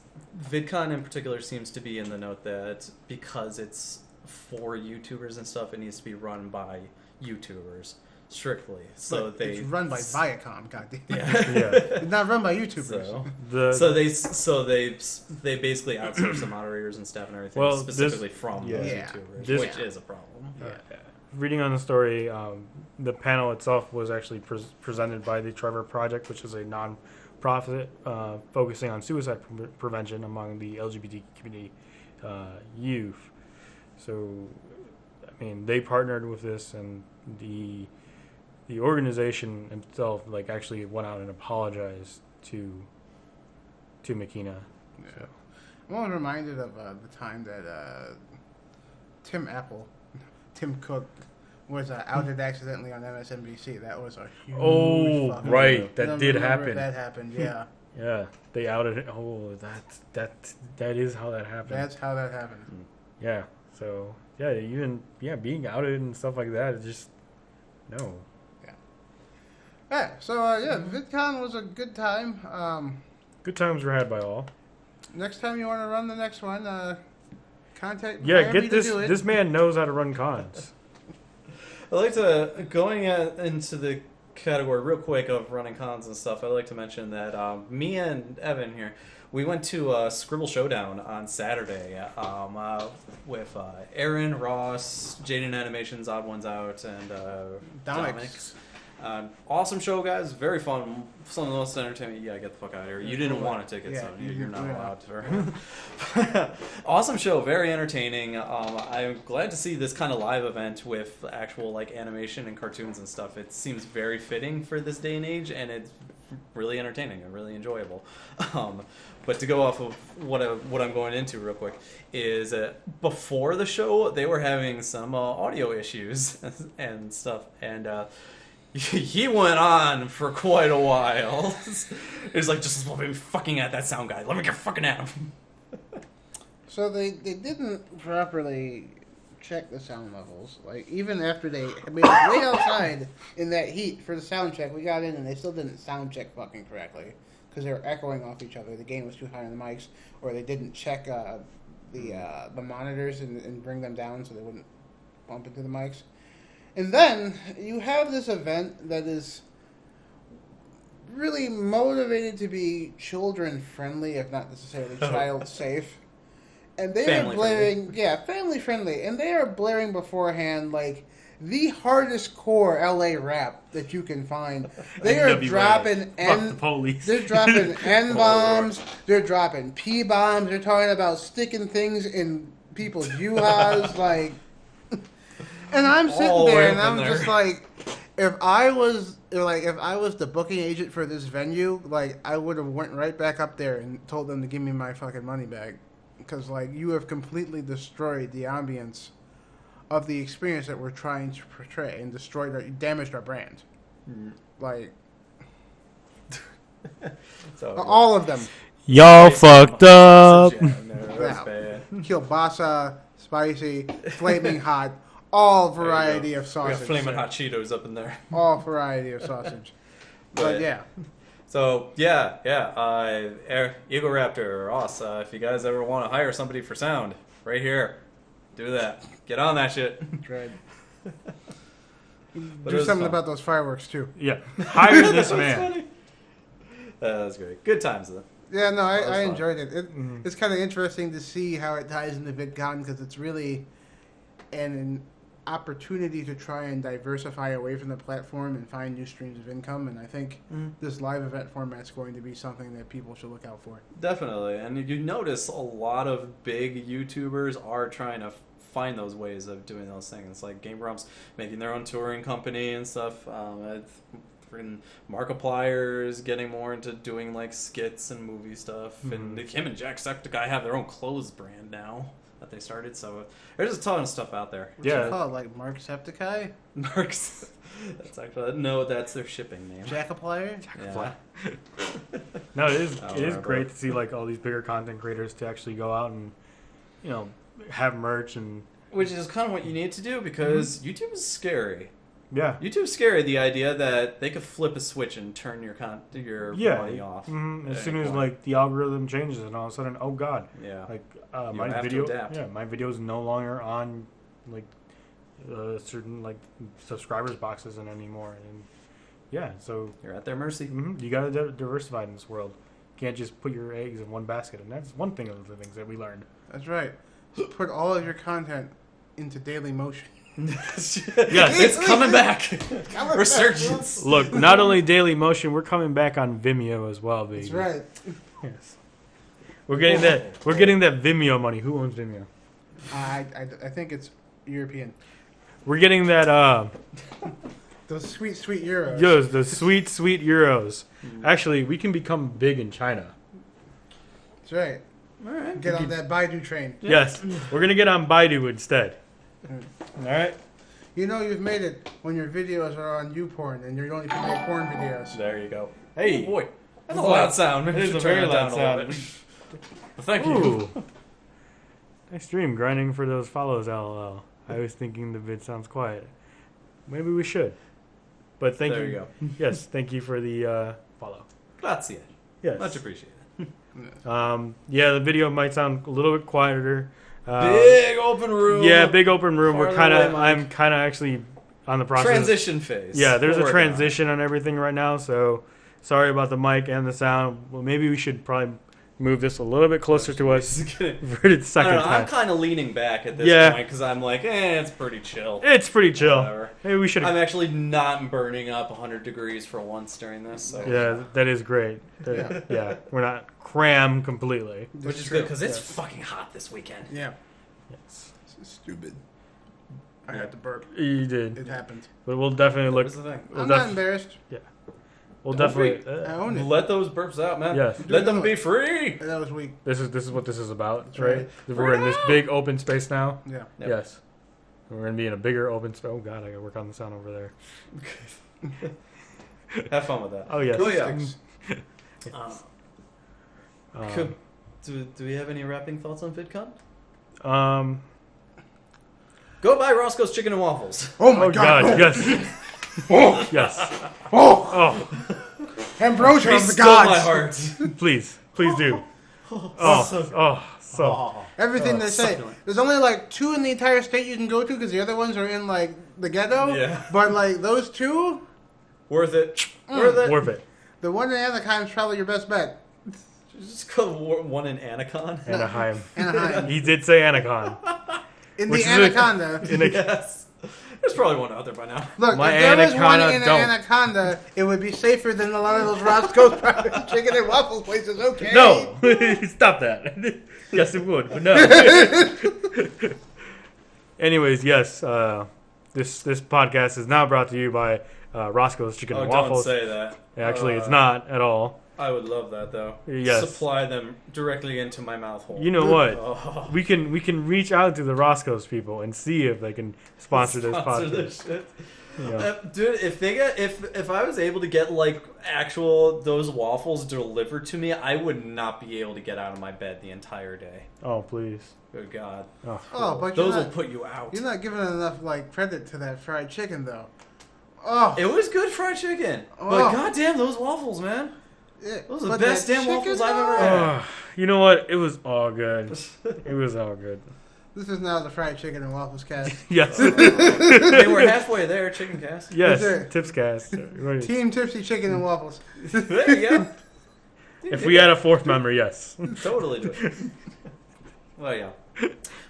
VidCon in particular seems to be in the note that because it's for YouTubers and stuff, it needs to be run by YouTubers strictly. So but it's run by Viacom, goddamn. Yeah. It's not run by YouTubers. So they basically outsource the moderators and staff and everything specifically from those YouTubers, which is a problem. reading on the story, the panel itself was actually presented by the Trevor Project, which is a non-profit focusing on suicide prevention among the LGBT community youth. So, I mean, they partnered with this, and the organization itself like actually went out and apologized to Makina. Yeah. So. I'm always reminded of the time that Tim Cook was outed accidentally on MSNBC. That was a huge right, that did happen. That happened, yeah. Yeah, they outed it. Oh, that is how that happened. That's how that happened. Yeah. So even being outed and stuff like that is just no. Yeah. Alright, so VidCon was a good time. Good times were had by all. Next time you want to run the next one, contact. Get this. This man knows how to run cons. I'd like to going into the category real quick of running cons and stuff. I'd like to mention that me and Evan here, we went to Scribble Showdown on Saturday with Aaron, Ross, Jaden Animations, Odd Ones Out, and Dominic's. Awesome show, guys. Very fun. Some of the most entertaining. Yeah, get the fuck out of here. You didn't want a ticket, so you're not allowed to. Awesome show. Very entertaining. I'm glad to see this kind of live event with actual like animation and cartoons and stuff. It seems very fitting for this day and age, and it's really entertaining and really enjoyable. But to go off of what I'm going into real quick is before the show they were having some audio issues and stuff, and he went on for quite a while. It was like, just let me fucking at that sound guy. Let me get fucking at him. So they didn't properly check the sound levels. Like, even after they made us wait outside in that heat for the sound check, we got in and they still didn't sound check fucking correctly. Because they were echoing off each other. The gain was too high on the mics. Or they didn't check the monitors and bring them down so they wouldn't bump into the mics. And then you have this event that is really motivated to be children friendly, if not necessarily child safe. And they are blaring, family friendly. And they are blaring beforehand like the hardest core LA rap that you can find. They are dropping they're dropping N bombs, they're dropping P bombs, they're talking about sticking things in people's U-Hauls, like. And I'm sitting there, and I'm just like, if I was the booking agent for this venue, like, I would have went right back up there and told them to give me my fucking money back, because like you have completely destroyed the ambience of the experience that we're trying to portray and damaged our brand, like so, all of them. Y'all fucked up. Kielbasa, spicy, flaming hot. All variety of sausage. We got flaming hot Cheetos up in there. All variety of sausage. But yeah. So, Eagle Raptor, Ross, if you guys ever want to hire somebody for sound, right here, do that. Get on that shit. That's right. Do something about those fireworks, too. Yeah. Hire this man. That was great. Good times, though. Yeah, no, I enjoyed it. It's kind of interesting to see how it ties into VidCon, because it's really an opportunity to try and diversify away from the platform and find new streams of income, and I think this live event format is going to be something that people should look out for. Definitely, and you notice a lot of big YouTubers are trying to find those ways of doing those things, like Game Grumps making their own touring company and stuff. Markiplier's getting more into doing like skits and movie stuff, and him and Jacksepticeye have their own clothes brand now that they started, so there's a ton of stuff out there. What's it called, like Marksepticeye? That's their shipping name. Jackaplier? Yeah. No, it is great to see like all these bigger content creators to actually go out and, you know, have merch, and which is kind of what you need to do, because YouTube is scary. Yeah, YouTube's scary. The idea that they could flip a switch and turn your money off. As soon as like the algorithm changes, and all of a sudden, oh god, like my video is no longer on like certain like subscribers boxes and anymore, and so you're at their mercy. You got to diversify in this world. You can't just put your eggs in one basket, and that's one thing of the things that we learned. That's right. Put all of your content into Daily Motion. It's coming back. Resurgence. Look, not only Daily Motion, we're coming back on Vimeo as well, baby. That's right. Yes. We're getting that. We're getting that Vimeo money. Who owns Vimeo? I think it's European. We're getting that. Those sweet euros. Yes, the sweet euros. Actually, we can become big in China. That's right. All right. Get on that Baidu train. Yes, we're gonna get on Baidu instead. All right. You know you've made it when your videos are on YouPorn and you're only make porn videos. There you go. Hey, Oh, boy. That's a loud sound. Maybe It we is should a turn very it loud down a little sound. bit. But thank you. Ooh. Nice stream, grinding for those follows, lol. I was thinking the vid sounds quiet. Maybe we should. But thank There you. you go. Yes, thank you for the follow. Grazie. Yes. Much appreciated. Yeah, the video might sound a little bit quieter. Big open room. Yeah, big open room. We're Farther kind away, of. Mike. I'm kind of actually on the process. Transition phase. Yeah, there's We're a working on it. transition on everything right now. So sorry about the mic and the sound. Well, maybe we should probably move this a little bit closer to us for the I second don't know, I'm time. kind of leaning back at this Yeah. point because I'm like, it's pretty chill. It's pretty chill. Whatever. Maybe we should. I'm actually not burning up 100 degrees for once during this. So. Yeah, that is great. Yeah, we're not crammed completely. Which is good because it's fucking hot this weekend. Yeah. Yes. It's stupid. I had to burp. You did, It happened. but we'll definitely look. Here's the thing. We'll I'm not def- embarrassed. We'll Don't definitely. I own it. Let those burps out, man. Yes. Let them be free. That was weak. This is what this is about, right? Right. We're in this big open space now. Yeah. Yep. Yes. We're gonna be in a bigger open space. Oh god, I gotta work on the sound over there. Have fun with that. Oh yes. Oh yeah. Um, Could, do we have any wrapping thoughts on VidCon? um. Go buy Roscoe's Chicken and Waffles. Oh my Oh god. god. Yes. Oh. Yes. Oh. Oh, Ambrosia He of the stole gods. my heart. please do. So Oh, so. Oh. Everything they say. succulent. There's only like 2 in the entire state you can go to because the other ones are in like the ghetto. Yeah. But like those 2, Worth it. Worth it. Worth it. the one in Anaheim is probably your best bet. Just go one in Anacon. Anaheim. Anaheim. He did say Anacon. In Which the is a- Anaconda. In a, Yes. There's probably one out there by now. Look, My if there was one Anaconda in the don't. Anaconda, it would be safer than a lot of those Roscoe's private chicken and waffle places. Okay. No, stop that. Yes, it would, but no. Anyways, yes, this podcast is now brought to you by Roscoe's Chicken Oh, and don't Waffles. say that. Actually, it's not at all. I would love that though. Yes. Supply them directly into my mouth hole. You know what? Oh. We can reach out to the Roscoe's people and see if they can sponsor this Sponsor podcast. this shit. Yeah. Dude, if I was able to get like actual those waffles delivered to me, I would not be able to get out of my bed the entire day. Oh please. Good God, Oh, but those you're will not, put you out. you're not giving enough like credit to that fried chicken though. Oh, It was good fried chicken, Oh. but goddamn those waffles, man! yeah, Those are the but best that damn chicken, waffles I've ever though? had. You know what? It was all good. It was all good. This is now the fried chicken and waffles cast. Yes. Hey, we're halfway there, chicken cast. Yes. Yes, Tipscast. Team Tipsy Chicken and Waffles. There you go. If we had a fourth member, yes. Totally do it. Well, yeah.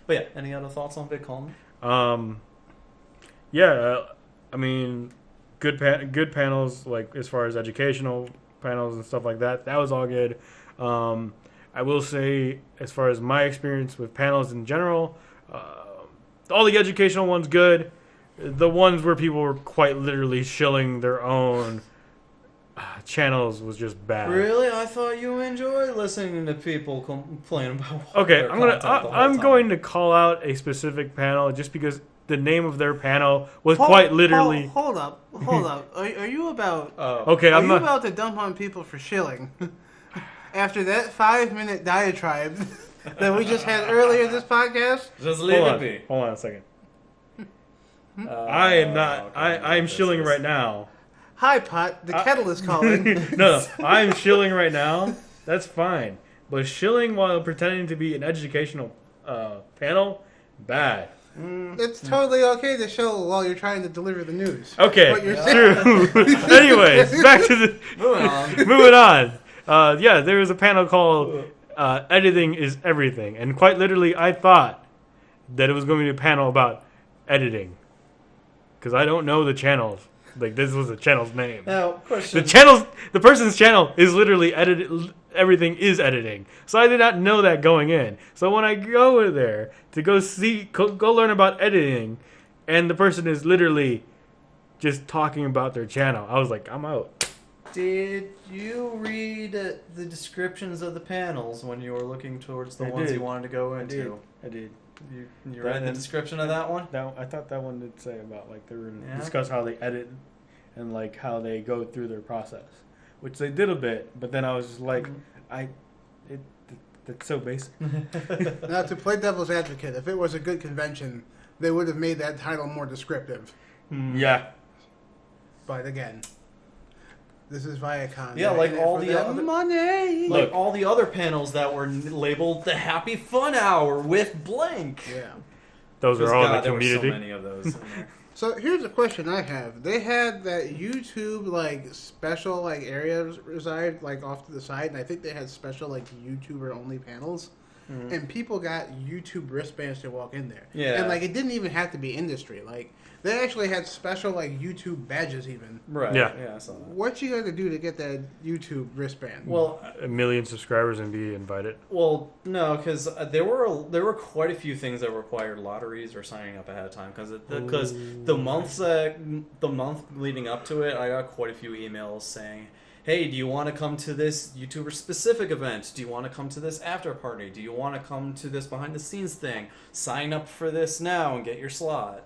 But yeah, any other thoughts on VidCon? Yeah, I mean, good panels, like as far as educational panels and stuff like that. That was all good. I will say, as far as my experience with panels in general, all the educational ones good. The ones where people were quite literally shilling their own channels was just bad. Really? I thought you enjoyed listening to people complain about. Okay, their I'm content going to call out a specific panel just because the name of their panel was quite literally. Hold up. Are you about? Oh. Okay, Are I'm you not. about to dump on people for shilling? After that 5-minute diatribe that we just had earlier this podcast, Just leave it be. Hold on a second. I am not. Okay, I am this shilling is- right now. hi pot, the kettle is calling. No, I'm shilling right now. That's fine. But shilling while pretending to be an educational panel, bad. It's totally okay to shill while you're trying to deliver the news. Okay, But you're true. Anyways, back to the Moving on. moving on. Yeah, there was a panel called "Editing is Everything," and quite literally, I thought that it was going to be a panel about editing. because I don't know the channels. Like, this was the channel's name. Now, question. The person's channel is literally edited. Everything is editing. So I did not know that going in. So when I go there to go learn about editing, and the person is literally just talking about their channel, I was like, I'm out. Did you read the descriptions of the panels when you were looking towards the I ones did. you wanted to go into? I did. You read the description of that one? Now, I thought that one did say about like they were going to Yeah. discuss how they edit and like how they go through their process, which they did a bit. But then I was just like, that's so basic. Now, to play devil's advocate, if it was a good convention, they would have made that title more descriptive. Yeah. But again, this is Viacon. Yeah, They're like in it all for the that other money. like Look. all the other panels that were labeled the Happy Fun Hour with blank. Yeah. Those are all in the there were so community. many of those in there. So here's a question I have. They had that YouTube like special like area reserved like off to the side, and I think they had special like YouTuber only panels. Mhm. And people got YouTube wristbands to walk in there. Yeah. And like it didn't even have to be industry. Like they actually had special like YouTube badges even. Right. Yeah. Yeah, I saw that. What you got to do to get that YouTube wristband? Well, 1 million subscribers and be invited. Well, no, because there were quite a few things that required lotteries or signing up ahead of time. Because the month leading up to it, I got quite a few emails saying, "Hey, do you want to come to this YouTuber specific event? Do you want to come to this after party? Do you want to come to this behind the scenes thing? Sign up for this now and get your slot."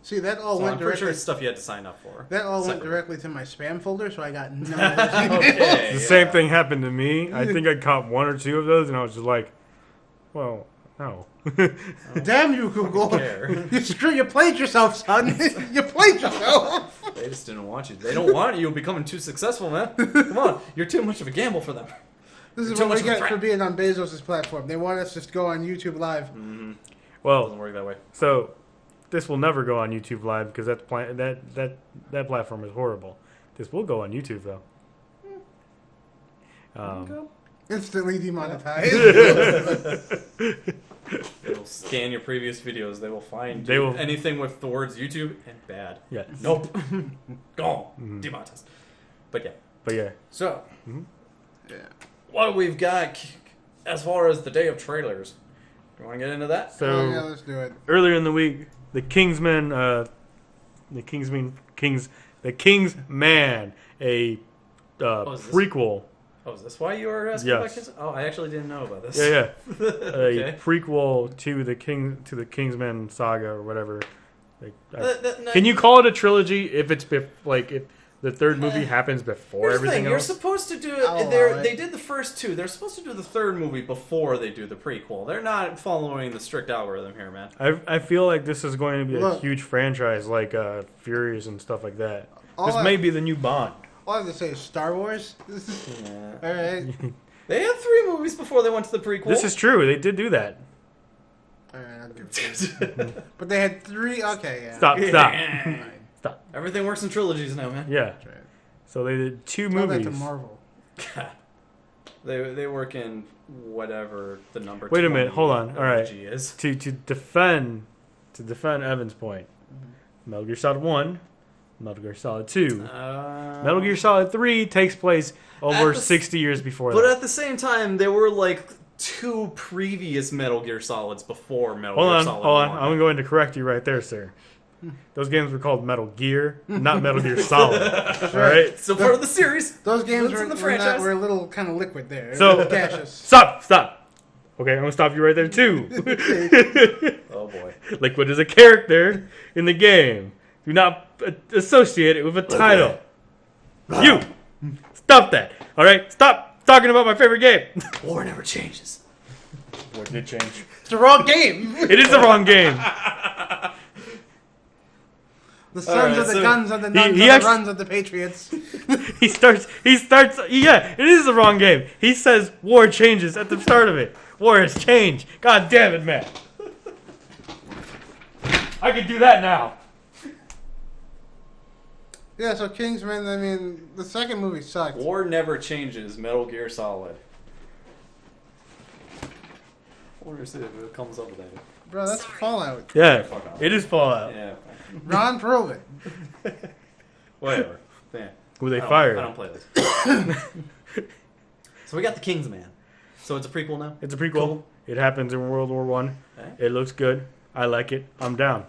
See, that all So went I'm pretty sure directly. it's stuff you had to sign up for. That all went Separate. directly to my spam folder, so I got none of those emails. Okay. The yeah. same thing happened to me. I think I caught 1 or 2 of those, and I was just like, well, no. Damn you, Google! care. You played yourself, son. You played yourself. They just didn't want you. They don't want you becoming too successful, man. Come on, you're too much of a gamble for them. This is Too what much we of a get for threat. being on Bezos' platform. They want us to just go on YouTube Live. Mm-hmm. Doesn't Well, work that way. so this will never go on YouTube Live because that platform is horrible. This will go on YouTube though. Instantly demonetized. They'll scan your previous videos. They will find They will- anything with the words YouTube and bad. Yeah. Nope. Gone. Mhm. Demonetized. But yeah. But yeah. So, Yeah. what we've got as far as the day of trailers. You want to get into that? So Oh, yeah, let's do it. earlier in the week, the Kingsman, a is this- prequel. Oh, is this why you were asking Yes. about kids? Oh, I actually didn't know about this. Yeah, yeah. Okay. A prequel to the Kingsman saga or whatever. No, Can you call it a trilogy if it's if the third movie happens before Here's the everything thing, you're else? supposed to do I'll it. allow it. They did the first two. They're supposed to do the third movie before they do the prequel. They're not following the strict algorithm here, man. I feel like this is going to be a Look. huge franchise like Furious and stuff like that. All This I- may be the new Bond. All I have to say is Star Wars. Yeah. All right. They had 3 movies before they went to the prequel. This is true. They did do that. All right, I'll give it to you. But they had 3. Okay, yeah. Stop. Fine. Stop. Everything works in trilogies now, man. Yeah. That's right. So they did 2 Tell that movies. to Marvel. They work in whatever the number. Wait a minute, 20 hold on. All right. emoji is. To defend Evan's point, Metal Gear Solid 1, Metal Gear Solid 2, Metal Gear Solid 3 takes place over At the 60 years before But that. at the same time, there were like 2 previous Metal Gear Solids before Metal Hold Gear on, Solid hold on. 1. I'm going to correct you right there, sir. Those games were called Metal Gear, not Metal Gear Solid. All right. Still part of the series. Those games It's were, in the were, franchise. were a little kind of liquid there. So- gaseous. Stop. Okay, I'm gonna stop you right there too. Oh boy. Liquid is a character in the game. Do not associate it with a title. You stop that. All right, stop talking about my favorite game. War never changes. What did change? It's the wrong game. It is the wrong game. The sons right, of the so guns of the nuns he of the actually- runs of the patriots. He starts. Yeah, it is the wrong game. He says war changes at the start of it. War has changed. God damn it, man. I can do that now. Yeah, so Kingsman, I mean, the second movie sucked. War never changes. Metal Gear Solid. wonder if it comes up with that. Bro, that's Fallout. Yeah, Fuck off. it is Fallout. Yeah. Ron drove it. Whatever. Yeah. Who they fired. I don't play this. So we got the Kingsman. So it's a prequel now? It's a prequel. Cool. It happens in World War One. Okay. It looks good. I like it. I'm down.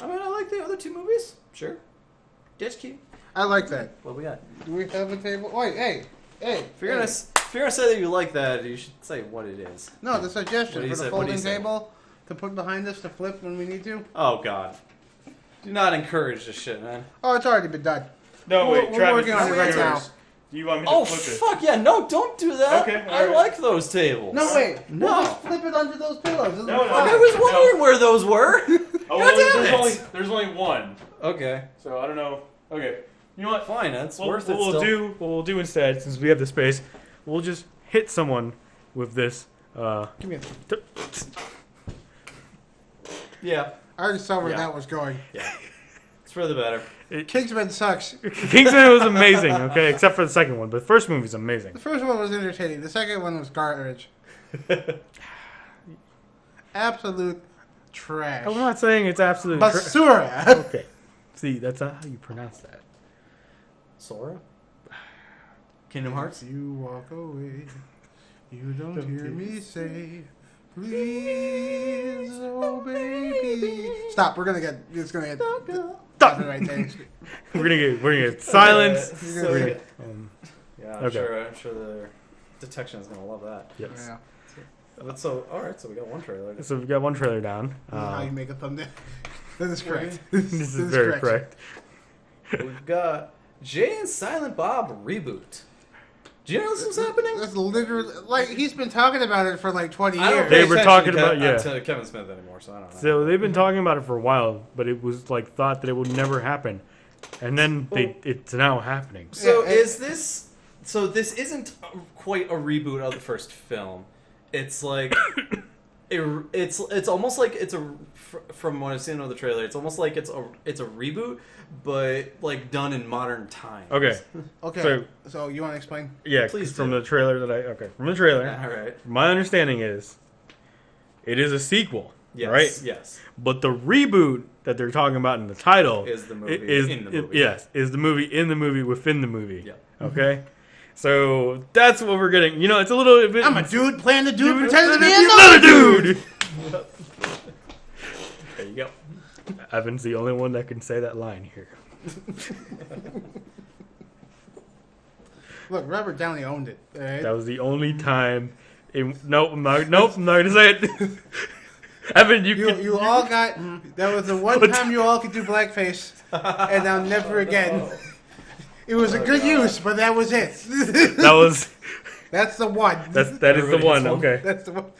I mean, I like the other two movies. Sure. That's cute. I like that. What we got? Do we have a table? Wait, hey. If you're gonna say that you like that, you should say what it is. No, the suggestion What do you for the say- what do you folding say? table to put behind us to flip when we need to. Oh God. Do not encourage this shit, man. Oh, it's already been done. No, We're working on it right now. Do you want me to Oh flip it? fuck yeah! No, don't do that. Okay, I alright. like those tables. No, wait. No. We'll just flip it onto those pillows. This is No, no. fine. I was wondering where those were. Oh, God damn there's it. there's only one. Okay, So I don't know. Okay. You know what? fine. That's What worth it. we'll Still. do, what we'll do instead, since we have the space, we'll just hit someone with this. Give me a Yeah, I already saw where Yeah. that was going. yeah. It's for the better. Kingsman sucks. Kingsman was amazing, okay, except for the second one, but the first movie's amazing. The first one was entertaining. The second one was garbage. Absolute trash. I'm not saying it's absolute. Basura. Okay. See, that's not how you pronounce that. Sora. Kingdom Hearts. If you walk away, you don't hear me say, please, oh baby. Stop. We're gonna get. It's gonna get. Stop. The right things. We're gonna get silence. So, We're yeah, gonna- I'm okay. sure the detection is gonna love that. Yes. Yeah. But so, all right. So we got one trailer. So we've got one trailer down. This is how you make a thumbnail. That is correct. This is very correct. We've got Jay and Silent Bob reboot. Do you know this was happening? That's literally like he's been talking about it for like 20 I don't years. pay They were attention talking to about- yeah. to Kevin Smith anymore, so I don't know. So they've been talking about it for a while, but it was like thought that it would never happen, and then it's now happening. So Yeah, is this? So this isn't quite a reboot of the first film. It's like, it's almost like it's a. From what I've seen of the trailer, it's almost like it's a reboot, but like done in modern times. Okay. Okay. So you want to explain? Yeah, 'cause Please from do. the trailer from the trailer, All right. my understanding is it is a sequel, Yes. right? Yes. But the reboot that they're talking about in the title Is the movie is in the movie? yes, is the movie in the movie within the movie. Yeah. Okay. So that's what we're getting. You know, it's a little bit. I'm a dude playing the dude, pretending to be another another dude. There you go. Evan's the only one that can say that line here. Look, Robert Downey owned it. All right? That was the only time. Nope, I'm not gonna say it. Evan, You all got. That was the one time you all could do blackface, and now never again. It was a good use, but that was it. that was That's the one. that is the Everybody one. gets one? Okay. That's the one.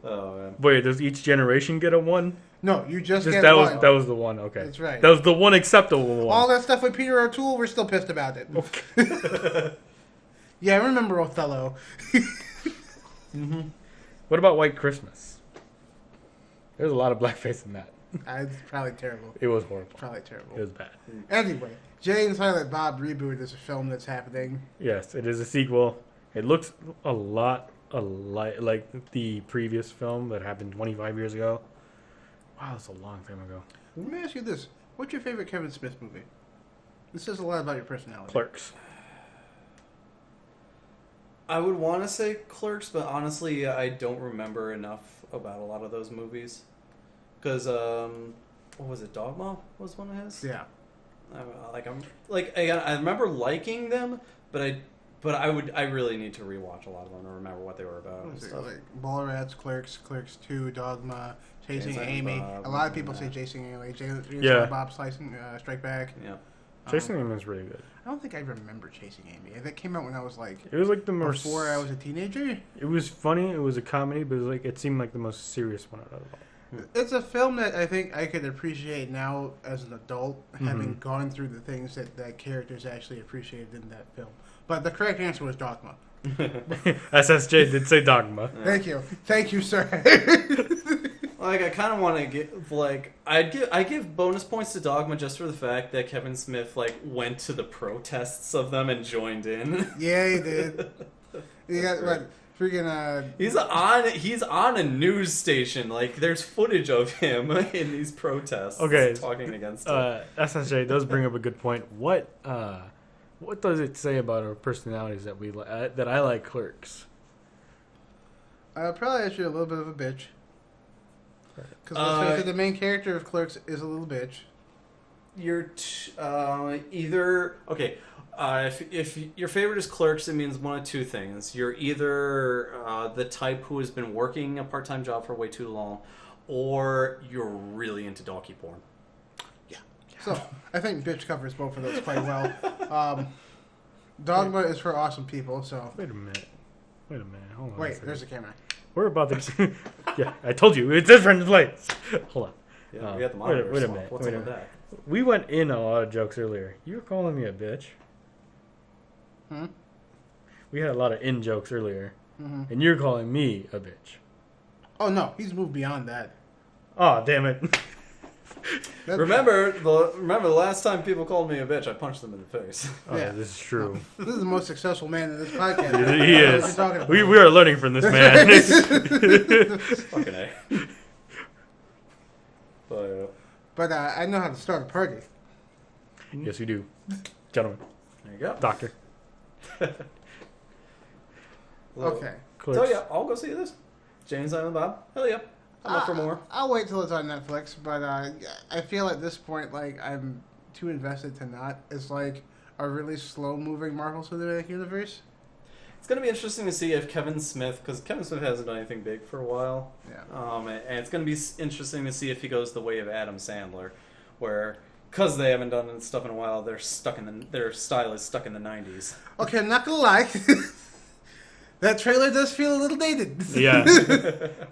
Oh man. Wait, does each generation get a one? No, you just Just get that one. was the one. Okay, That's right. That was the one acceptable one. All that stuff with Peter O'Toole, we're still pissed about it. Yeah, I remember Othello. What about White Christmas? There's a lot of blackface in that. It's probably terrible. It was horrible. Probably It terrible. was bad. Anyway, Jay and Silent Bob reboot is a film that's happening. Yes, it is a sequel. It looks a lot like the previous film that happened 25 years ago. Wow, that's a long time ago. Let me ask you this: what's your favorite Kevin Smith movie? This says a lot about your personality. Clerks. I would want to say Clerks, but honestly, I don't remember enough about a lot of those movies. Because, what was it? Dogma was one of his. Yeah. I remember liking them, but I really need to rewatch a lot of them to remember what they were about. What And was it? stuff. Like Ballrats, Clerks, Clerks 2, Dogma, Chasing Silent Amy. Bob, A lot of people yeah. say Chasing Amy. Yeah. Silent Bob Slicing, Strike Back. Yeah. Chasing Amy is really good. I don't think I remember Chasing Amy. That came out when I was like It was like the most. before I was a teenager. It was funny. It was a comedy, but it seemed like the most serious one out of all. It's a film that I think I could appreciate now as an adult, having Mhm. gone through the things that characters actually appreciated in that film. But the correct answer was Dogma. SSJ did say Dogma. Yeah. Thank you, sir. Like I kind of want to give I give bonus points to Dogma just for the fact that Kevin Smith went to the protests of them and joined in. Yeah, he did. You got what? Freaking He's on a news station. Like, there's footage of him in these protests. Okay. Talking against it. SSJ does bring up a good point. What does it say about our personalities that that I like Clerks? probably actually a little bit of a bitch. Because let's face it, the main character of Clerks is a little bitch. You're either okay. If your favorite is Clerks, it means one of two things. You're either the type who has been working a part-time job for way too long, or you're really into donkey porn. Yeah. So I think bitch covers both of those quite well. Dogma is for awesome people. So Wait a minute. Hold on. wait, there's a camera. We're about to. Yeah, I told you it's different place. Hold on. Yeah, we got the monitor. Wait a minute. What's up with that? We went in a lot of jokes earlier. You were calling me a bitch. Hmm? We had a lot of in jokes earlier, Mm-hmm. and you're calling me a bitch. Oh no, he's moved beyond that. Oh, damn it. Remember the last time people called me a bitch, I punched them in the face. Oh, Yeah. this is true. This is the most successful man in this podcast. He What is. are you talking about? We are learning from this man. Fucking A. But I know how to start a party. Yes, you do. Gentlemen. There you go. Doctor. Okay. Clerks. So yeah, I'll go see this. James Silent Bob. Hell yeah. I'm up for more. I'll wait till it's on Netflix, but I feel at this point like I'm too invested to not. It's like a really slow-moving Marvel Cinematic Universe. It's gonna be interesting to see if Kevin Smith, because Kevin Smith hasn't done anything big for a while. Yeah. And it's gonna be interesting to see if he goes the way of Adam Sandler, where because they haven't done stuff in a while, their style is stuck in the 90s. Okay, I'm not gonna lie. That trailer does feel a little dated. Yeah.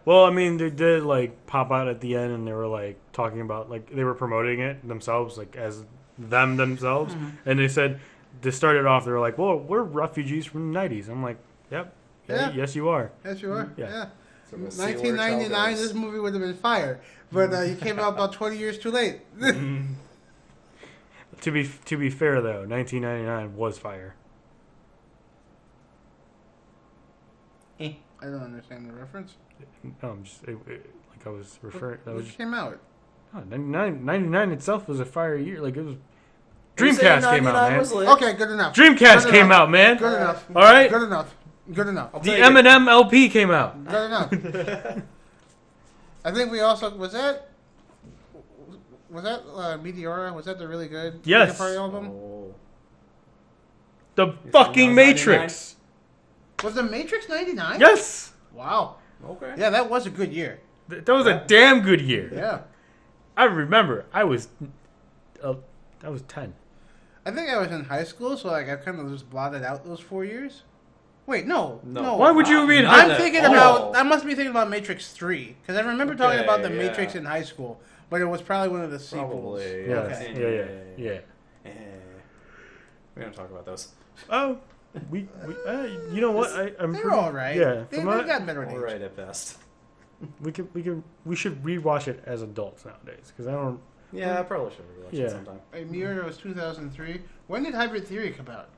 Well, I mean, they did like pop out at the end, and they were like talking about like they were promoting it themselves, like as themselves, and they said they started off. They were like, "Well, we're refugees from the '90s." I'm like, "Yep, Yeah. yes, you are." Yes, you are. Yeah. Yeah. So we'll see where it all 1999, goes. this movie would have been fire, but you came out about 20 years too late. To be fair, though, 1999 was fire. I don't understand the reference. No, I'm just like I was referring. That was What came out? 99 itself was a fire year. Like it was. You saying Dreamcast came out, 99 man. was lit? Okay, good enough. Dreamcast Good came enough. out, man. Good enough. All right. Good enough. Good enough. I'll The take it. Eminem LP came out. Good enough. I think we also was that Meteora? Was that the really good Yes. Linkin Park album? Oh. The saying fucking that was Matrix. Was the Matrix 99? Yes. Wow. Okay. Yeah, that was a good year. That was a damn good year. Yeah. I remember. I was 10. I think I was in high school, so like I kind of just blotted out those 4 years. Wait, no. Why would you be in Not high I'm at thinking all. about. I must be thinking about Matrix 3 because I remember talking about the Okay, Matrix yeah. in high school, but it was probably one of the sequels. Probably. Yes. Okay. Yeah. We're gonna talk about those. Oh, we you know what? I'm They're pretty, all right. Yeah. They've from what- gotten better with All age. right at best. we should rewatch it as adults nowadays because I don't. Yeah, I probably should rewatch Yeah. it sometime. Hey, Mirror was 2003. When did Hybrid Theory come out?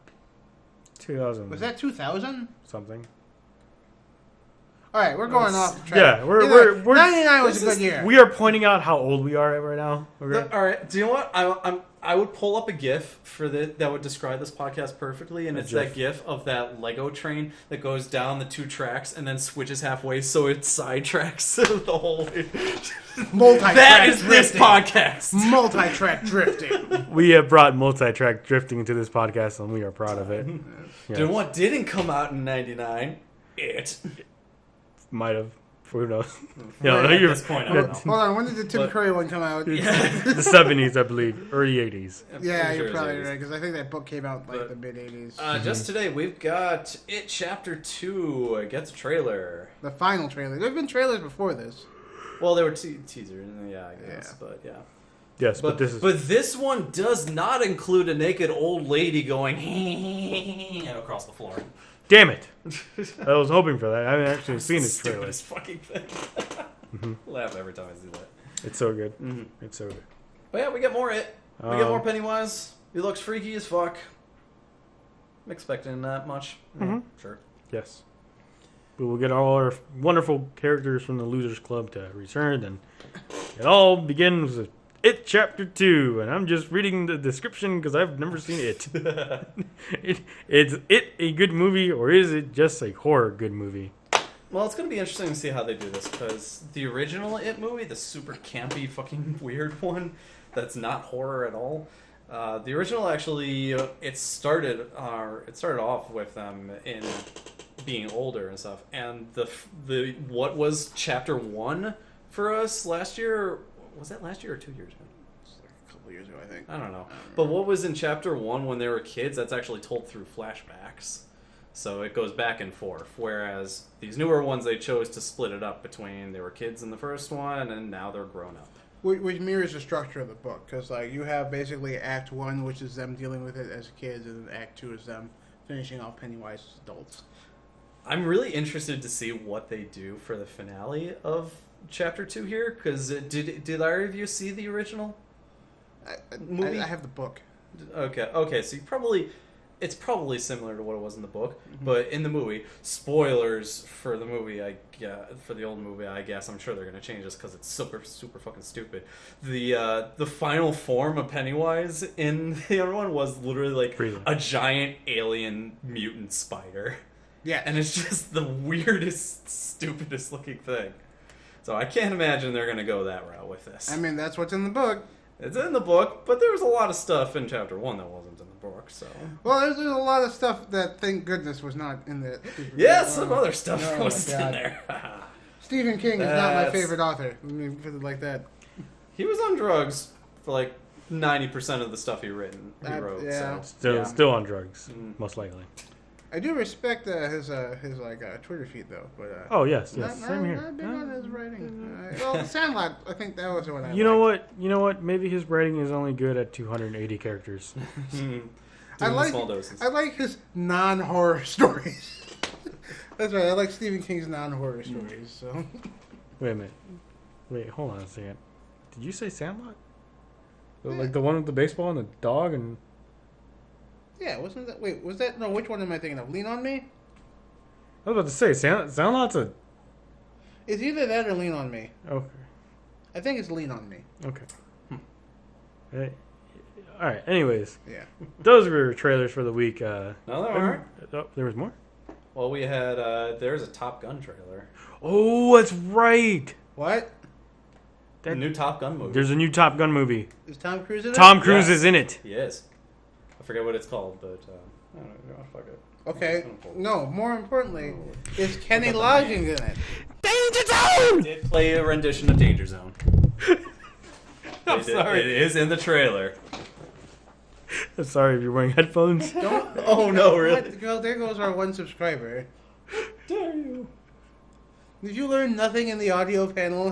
2000. Was that 2000? something? All right, we're going That's- off the track. Yeah, we're 99 was a this good year. we are pointing out how old we are right now. Okay. All right. Do you know what? I would pull up a GIF for that would describe this podcast perfectly, and A it's GIF. that GIF of that Lego train that goes down the 2 tracks and then switches halfway, so it sidetracks the whole way. Multi-track That is this drifting. podcast. Multi-track drifting. We have brought multi-track drifting into this podcast, and we are proud of it. Do you know what didn't come out in '99? It. Might have. Who knows? Right, at you're- this point, I yeah, don't know. Hold on, when did the Tim But- Curry one come out? Yeah. the 70s, I believe, early 80s. Yeah, Pretty you're sure probably it's right because I think that book came out like But- the mid '80s. Just today, we've got It Chapter 2. It gets a trailer. The final trailer. There've been trailers before this. Well, there were teasers, yeah, I guess, Yeah. but yeah. Yes, but this is. But this one does not include a naked old lady going across the floor. Damn it! I was hoping for that. I haven't actually seen this trailer. Stupidest fucking thing. Laugh every time I see that. It's so good. Mm-hmm. It's so good. But yeah, we get more It. We get more Pennywise. He looks freaky as fuck. I'm expecting that much. Mhm. Sure. Yes. we will get all our wonderful characters from the Losers Club to return, and it all begins with It Chapter 2, and I'm just reading the description because I've never seen it. Is it a good movie, or is it just a horror good movie? Well, it's going to be interesting to see how they do this, because the original It movie, the super campy, fucking weird one, that's not horror at all. The original actually, it started off with them in being older and stuff, and the what was Chapter 1 for us last year? Was that last year or 2 years ago? A couple years ago, I think. I don't know. But what was in Chapter 1 when they were kids, that's actually told through flashbacks. So it goes back and forth. Whereas these newer ones, they chose to split it up between they were kids in the first one and now they're grown up. Which mirrors the structure of the book. Because like, you have basically Act 1, which is them dealing with it as kids, and then Act 2 is them finishing off Pennywise as adults. I'm really interested to see what they do for the finale of Chapter 2 here. Because did either of you see the original movie? I have the book. Okay, so it's probably similar to what it was in the book, but in the movie, spoilers for the movie, for the old movie, I guess. I'm sure they're going to change this because it's super fucking stupid. The final form of Pennywise in the other one was literally like a giant alien mutant spider. Yeah. And it's just the weirdest, stupidest looking thing. So I can't imagine they're going to go that route with this. I mean, that's what's in the book. It's in the book, but there was a lot of stuff in Chapter 1 that wasn't in the book, so... Well, there's a lot of stuff that, thank goodness, was not in the... Some other stuff wasn't in there. Stephen King is not my favorite author. Let me put it like that. He was on drugs for like 90% of the stuff he wrote. Yeah. So. Still on drugs, most likely. I do respect his Twitter feed though, but oh yes, not same here. Not big on his writing. Well, Sandlot, I think that was the one I. You know what? Maybe his writing is only good at 280 characters. I like his non-horror stories. That's right. I like Stephen King's non-horror stories. So. Wait a minute. Wait, hold on a second. Did you say Sandlot? Like the one with the baseball and the dog and. Yeah, wasn't that... Wait, was that... No, which one am I thinking of? Lean On Me? I was about to say, Sandlot's a... It's either that or Lean On Me. Okay. I think it's Lean On Me. Okay. Hey. Alright, anyways. Yeah. Those were trailers for the week. No, there weren't. Oh, there was more? Well, we had... there's a Top Gun trailer. Oh, that's right! What? The new Top Gun movie. There's a new Top Gun movie. Is Tom Cruise in it? Tom Cruise is in it. He is. I forget what it's called, but I don't know. Fuck it. Okay. No, more importantly, is Kenny Loggins in it? Danger Zone! Did play a rendition of Danger Zone. I'm sorry. It is in the trailer. I'm sorry if you're wearing headphones. Oh no, really? Well, there goes our one subscriber. Dare you? Did you learn nothing in the audio panel?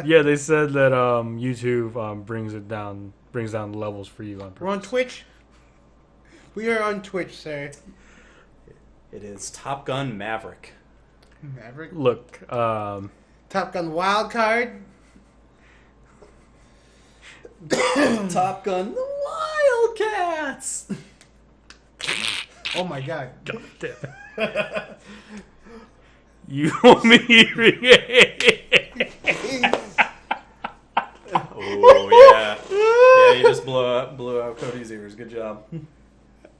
Yeah, they said that YouTube brings down the levels for you on purpose. We're on Twitch. We are on Twitch, sir. It is Top Gun Maverick. Maverick? Look, Top Gun Wildcard? Top Gun the Wildcats! Oh my god. God damn. You owe me hearing Oh, yeah. Yeah, you just blew out Cody's ears. Good job.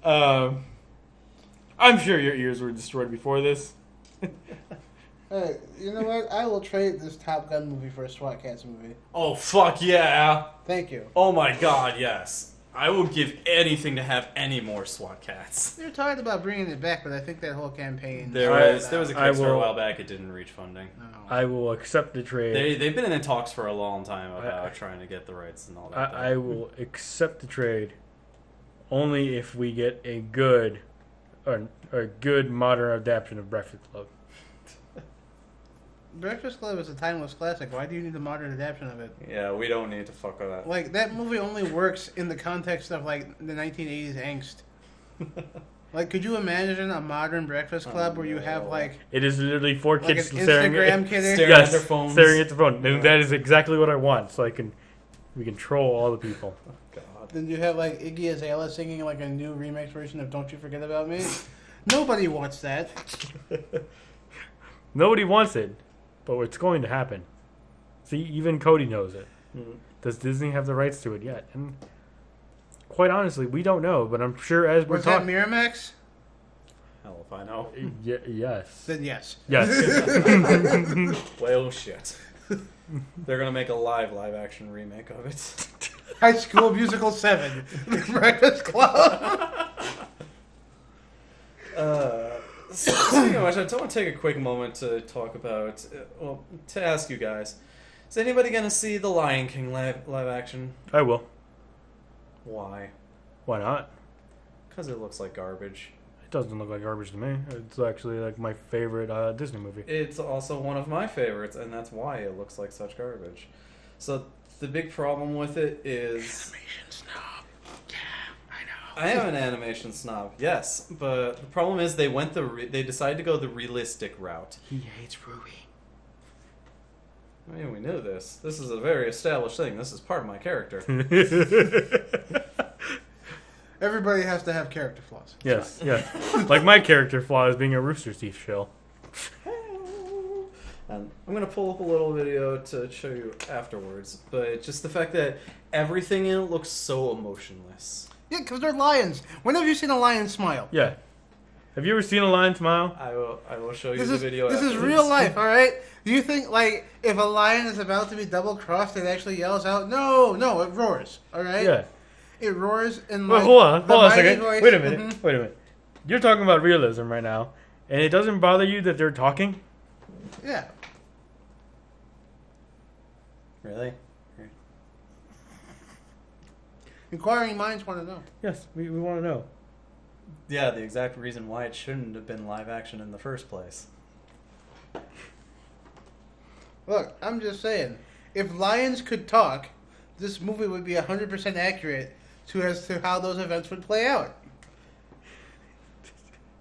I'm sure your ears were destroyed before this. Hey, you know what? I will trade this Top Gun movie for a SWAT Cats movie. Oh, fuck yeah. Thank you. Oh my god, yes. I will give anything to have any more SWAT Cats. They're talking about bringing it back, but I think that whole campaign... There was a Kickstarter a while back. It didn't reach funding. No. I will accept the trade. They've been in talks for a long time about trying to get the rights and all that. I will accept the trade only if we get a good modern adaptation of Breakfast Club. Breakfast Club is a timeless classic. Why do you need a modern adaptation of it? Yeah, we don't need to fuck with that. Like, that movie only works in the context of, like, the 1980s angst. Like, could you imagine a modern Breakfast Club where you have, like... It is literally four like kids an staring Instagram kid? Staring at their phones. Staring at their phone. And that is exactly what I want. So we can troll all the people. Oh, God. Then you have, like, Iggy Azalea singing, like, a new remix version of Don't You Forget About Me? Nobody wants that. Nobody wants it, but it's going to happen. See, even Cody knows it. Mm. Does Disney have the rights to it yet? And quite honestly, we don't know. But I'm sure as we're Was that talking, Miramax? Hell if I know. Yes, Then yes. yes. Well, shit. They're gonna make a live action remake of it. High School Musical 7. The Breakfast Club. Speaking of which, I do want to take a quick moment to talk about, to ask you guys, is anybody going to see the Lion King live action? I will. Why? Why not? Because it looks like garbage. It doesn't look like garbage to me. It's actually like my favorite Disney movie. It's also one of my favorites, and that's why it looks like such garbage. So the big problem with it is... Animation snob. Yeah, I know. I am an animation snob, yes, but the problem is they decided to go the realistic route. He hates Ruby. I mean, we knew this. This is a very established thing. This is part of my character. Everybody has to have character flaws. Yes, yes. Like my character flaw is being a Rooster Teeth shill. And I'm going to pull up a little video to show you afterwards, but just the fact that everything in it looks so emotionless. Yeah, because they're lions. When have you seen a lion smile? Yeah. Have you ever seen a lion smile? I will show you This the is video this is afterwards. real life, all right? Do you think, like, if a lion is about to be double-crossed, it actually yells out, no, it roars, all right? Yeah. It roars in, Well, like, hold on a mighty second. voice. Wait a minute. Mhm. Wait a minute. You're talking about realism right now, and it doesn't bother you that they're talking? Yeah. Really? Inquiring minds want to know. Yes, we want to know. Yeah, the exact reason why it shouldn't have been live action in the first place. Look, I'm just saying, if lions could talk, this movie would be 100% accurate as to how those events would play out.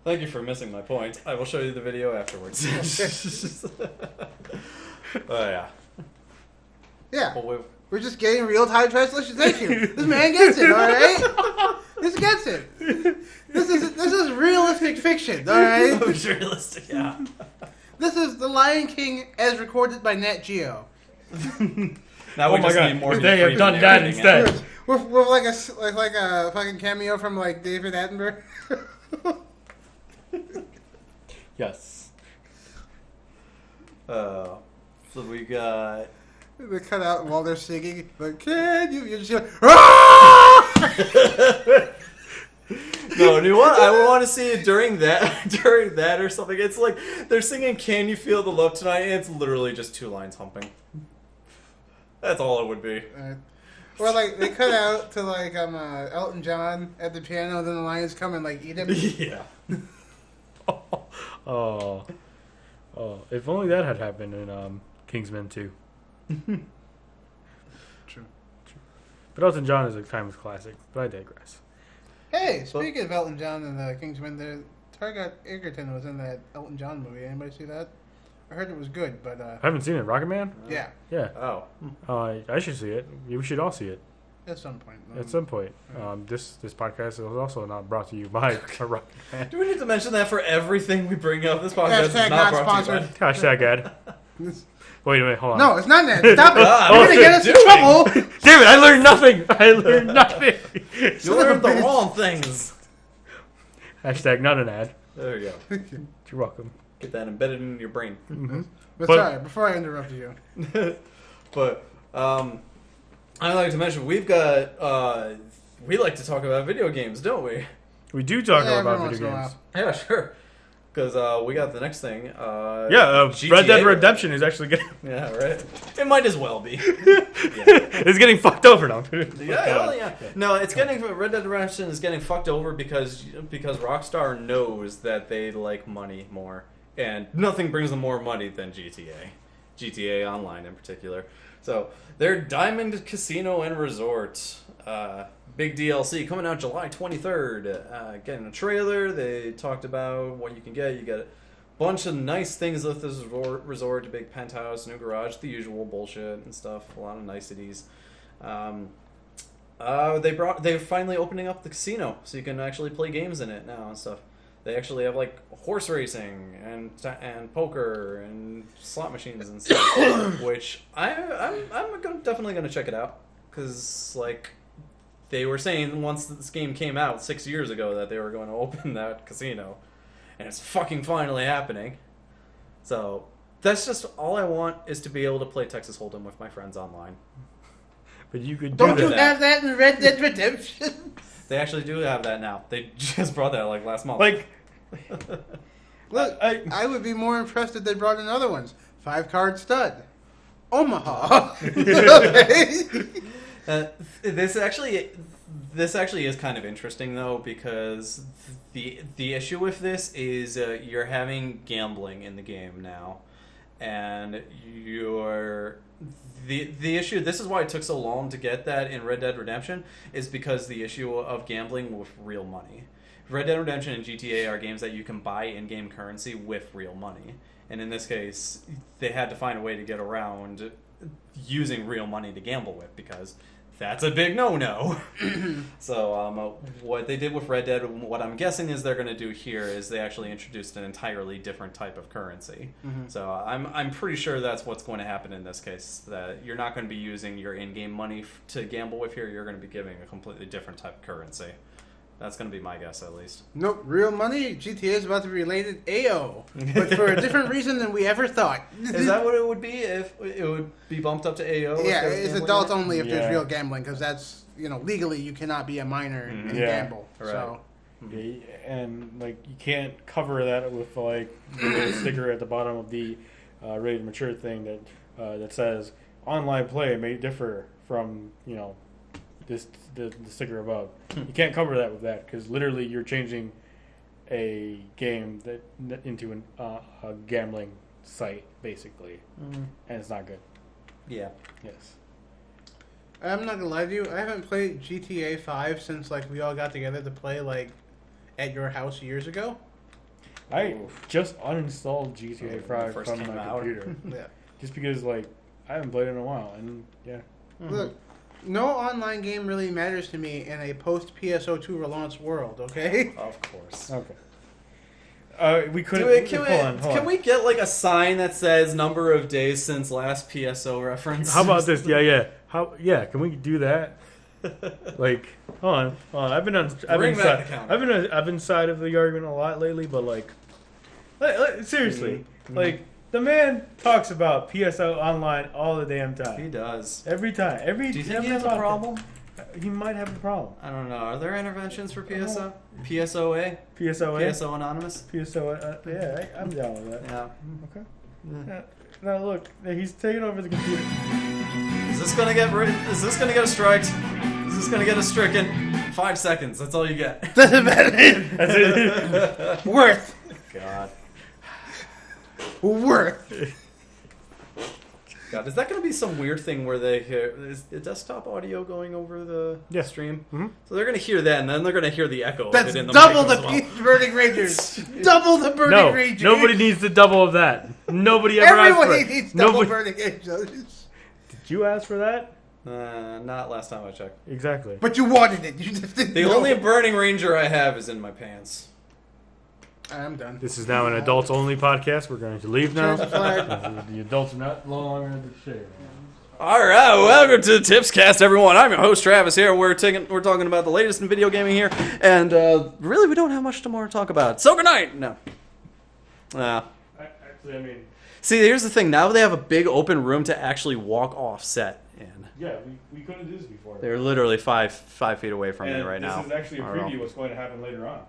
Thank you for missing my point. I will show you the video afterwards. Oh, yeah. Yeah. Well, We're just getting real-time translation. Thank you. This man gets it, all right? This gets it. This is realistic fiction, all right? It's realistic, yeah. This is The Lion King as recorded by Nat Geo. Now we Oh my just God. need more. They have done that instead. With like a fucking cameo from like David Attenborough. Yes. So we got. They cut out while they're singing. Like, can you? You're just like, ah! No, you know what? I want to see it during that or something. It's like they're singing "Can You Feel the Love Tonight?" and it's literally just two lines humping. That's all it would be. Or like they cut out to like Elton John at the piano, and then the lions come and like eat him. Yeah. Oh, if only that had happened in Kingsman 2. True. But Elton John is a timeless classic, but I digress. Hey, speaking of Elton John and Kingsman, Target Egerton was in that Elton John movie. Anybody see that? I heard it was good, but I haven't seen it. Rocket Man? yeah, Yeah. Oh. I should see it. We should all see it at some point. at some point. This podcast is also not brought to you by Rocket Man. Do we need to mention that for everything we bring up? This podcast is Hashtag not not brought to you sponsored. by. Hashtag ad. Wait a minute, hold on. No, it's not that. Stop it. God, You're what gonna are get us you in doing? trouble. Damn it, I learned nothing. I learned nothing. You learned the wrong things. Hashtag not an ad. There you go. You're welcome. Get that embedded in your brain. Mm-hmm. But But- sorry, before I interrupt you. But I'd like to mention we've got we like to talk about video games, don't we? We do talk Yeah, about every once video in a games. Yeah, sure. Because we got the next thing. Yeah, Red GTA. Dead Redemption is actually getting Yeah, right. It might as well be. it's getting fucked over now. Yeah. No, it's getting Red Dead Redemption is getting fucked over because Rockstar knows that they like money more, and nothing brings them more money than GTA Online in particular. So their Diamond Casino and Resort, big DLC coming out July 23rd. Getting a trailer. They talked about what you can get. You get a bunch of nice things with this resort, a big penthouse, new garage, the usual bullshit and stuff. A lot of niceties. They're finally opening up the casino, so you can actually play games in it now and stuff. They actually have like horse racing and poker and slot machines and stuff, which I'm definitely gonna check it out because like they were saying once this game came out 6 years ago that they were going to open that casino, and it's fucking finally happening. So that's just all I want is to be able to play Texas Hold'em with my friends online. But you could Don't do you that. have that in Red Dead Redemption? They actually do have that now. They just brought that like last month. Like, Look, I would be more impressed if they brought in other ones. 5-card stud. Omaha. Okay. This actually is kind of interesting though, because the issue with this is you're having gambling in the game now, and the issue. This is why it took so long to get that in Red Dead Redemption, is because the issue of gambling with real money. Red Dead Redemption and GTA are games that you can buy in-game currency with real money, and in this case, they had to find a way to get around using real money to gamble with, because that's a big no-no. So what they did with Red Dead, what I'm guessing is they're going to do here is they actually introduced an entirely different type of currency. Mm-hmm. So I'm pretty sure that's what's going to happen in this case, that you're not going to be using your in-game money to gamble with here. You're going to be giving a completely different type of currency. That's going to be my guess, at least. Nope, real money. GTA is about to be related AO, but for a different reason than we ever thought. Is that what it would be if it would be bumped up to AO? if Yeah, there's it's gambling adults in it? only if Yeah. there's real gambling, because that's, legally you cannot be a minor and Yeah. gamble. Right. So, yeah, and like you can't cover that with like the little sticker at the bottom of the ready to mature thing that says online play may differ from the sticker above. You can't cover that with that because literally you're changing a game into a gambling site basically, and it's not good. Yeah. Yes. I'm not gonna lie to you, I haven't played GTA 5 since we all got together to play at your house years ago. I just uninstalled GTA When it 5 first from came my out. computer Yeah. just because I haven't played it in a while, and yeah. Look, no online game really matters to me in a post PSO2 relaunch world. Okay. Of course. Okay. We couldn't. Can we get a sign that says number of days since last PSO reference? How about this? Yeah. Can we do that? Hold on. I've been inside of the argument a lot lately, but seriously, the man talks about PSO online all the damn time. He does. Every time. Do you think he has a problem? He might have a problem. I don't know. Are there interventions for PSO? PSOA? PSOA? PSO Anonymous? PSO, yeah, I'm down with that. Yeah. Okay. Yeah. Now look, he's taking over the computer. Is this gonna get a strike? Is this gonna get a stricken? 5 seconds. That's all you get. Doesn't matter. That's it. Worth. God. God, is that going to be some weird thing where they hear is the desktop audio going over the stream? Mm-hmm. So they're going to hear that, and then they're going to hear the echo That's of it in the double mic the as well. Burning Rangers. Double the Burning Rangers. Nobody needs the double of that. Nobody ever asked for Everybody it. needs double Burning Rangers. Did you ask for that? Not last time I checked. Exactly. But you wanted it. You just didn't The know. only Burning Ranger I have is in my pants. I'm done. This is now an adults-only podcast. We're going to leave now. Change the flag. The adults are not longer in the shade. All right, welcome to the Tipscast, everyone. I'm your host Travis here. We're talking about the latest in video gaming here, and really, we don't have much more to talk about. So good night. No. Actually, I mean, See, here's the thing. Now they have a big open room to actually walk off set in. yeah, we couldn't do this before. They're literally five feet away from me And right now. This is actually a I don't know. preview of what's going to happen later on.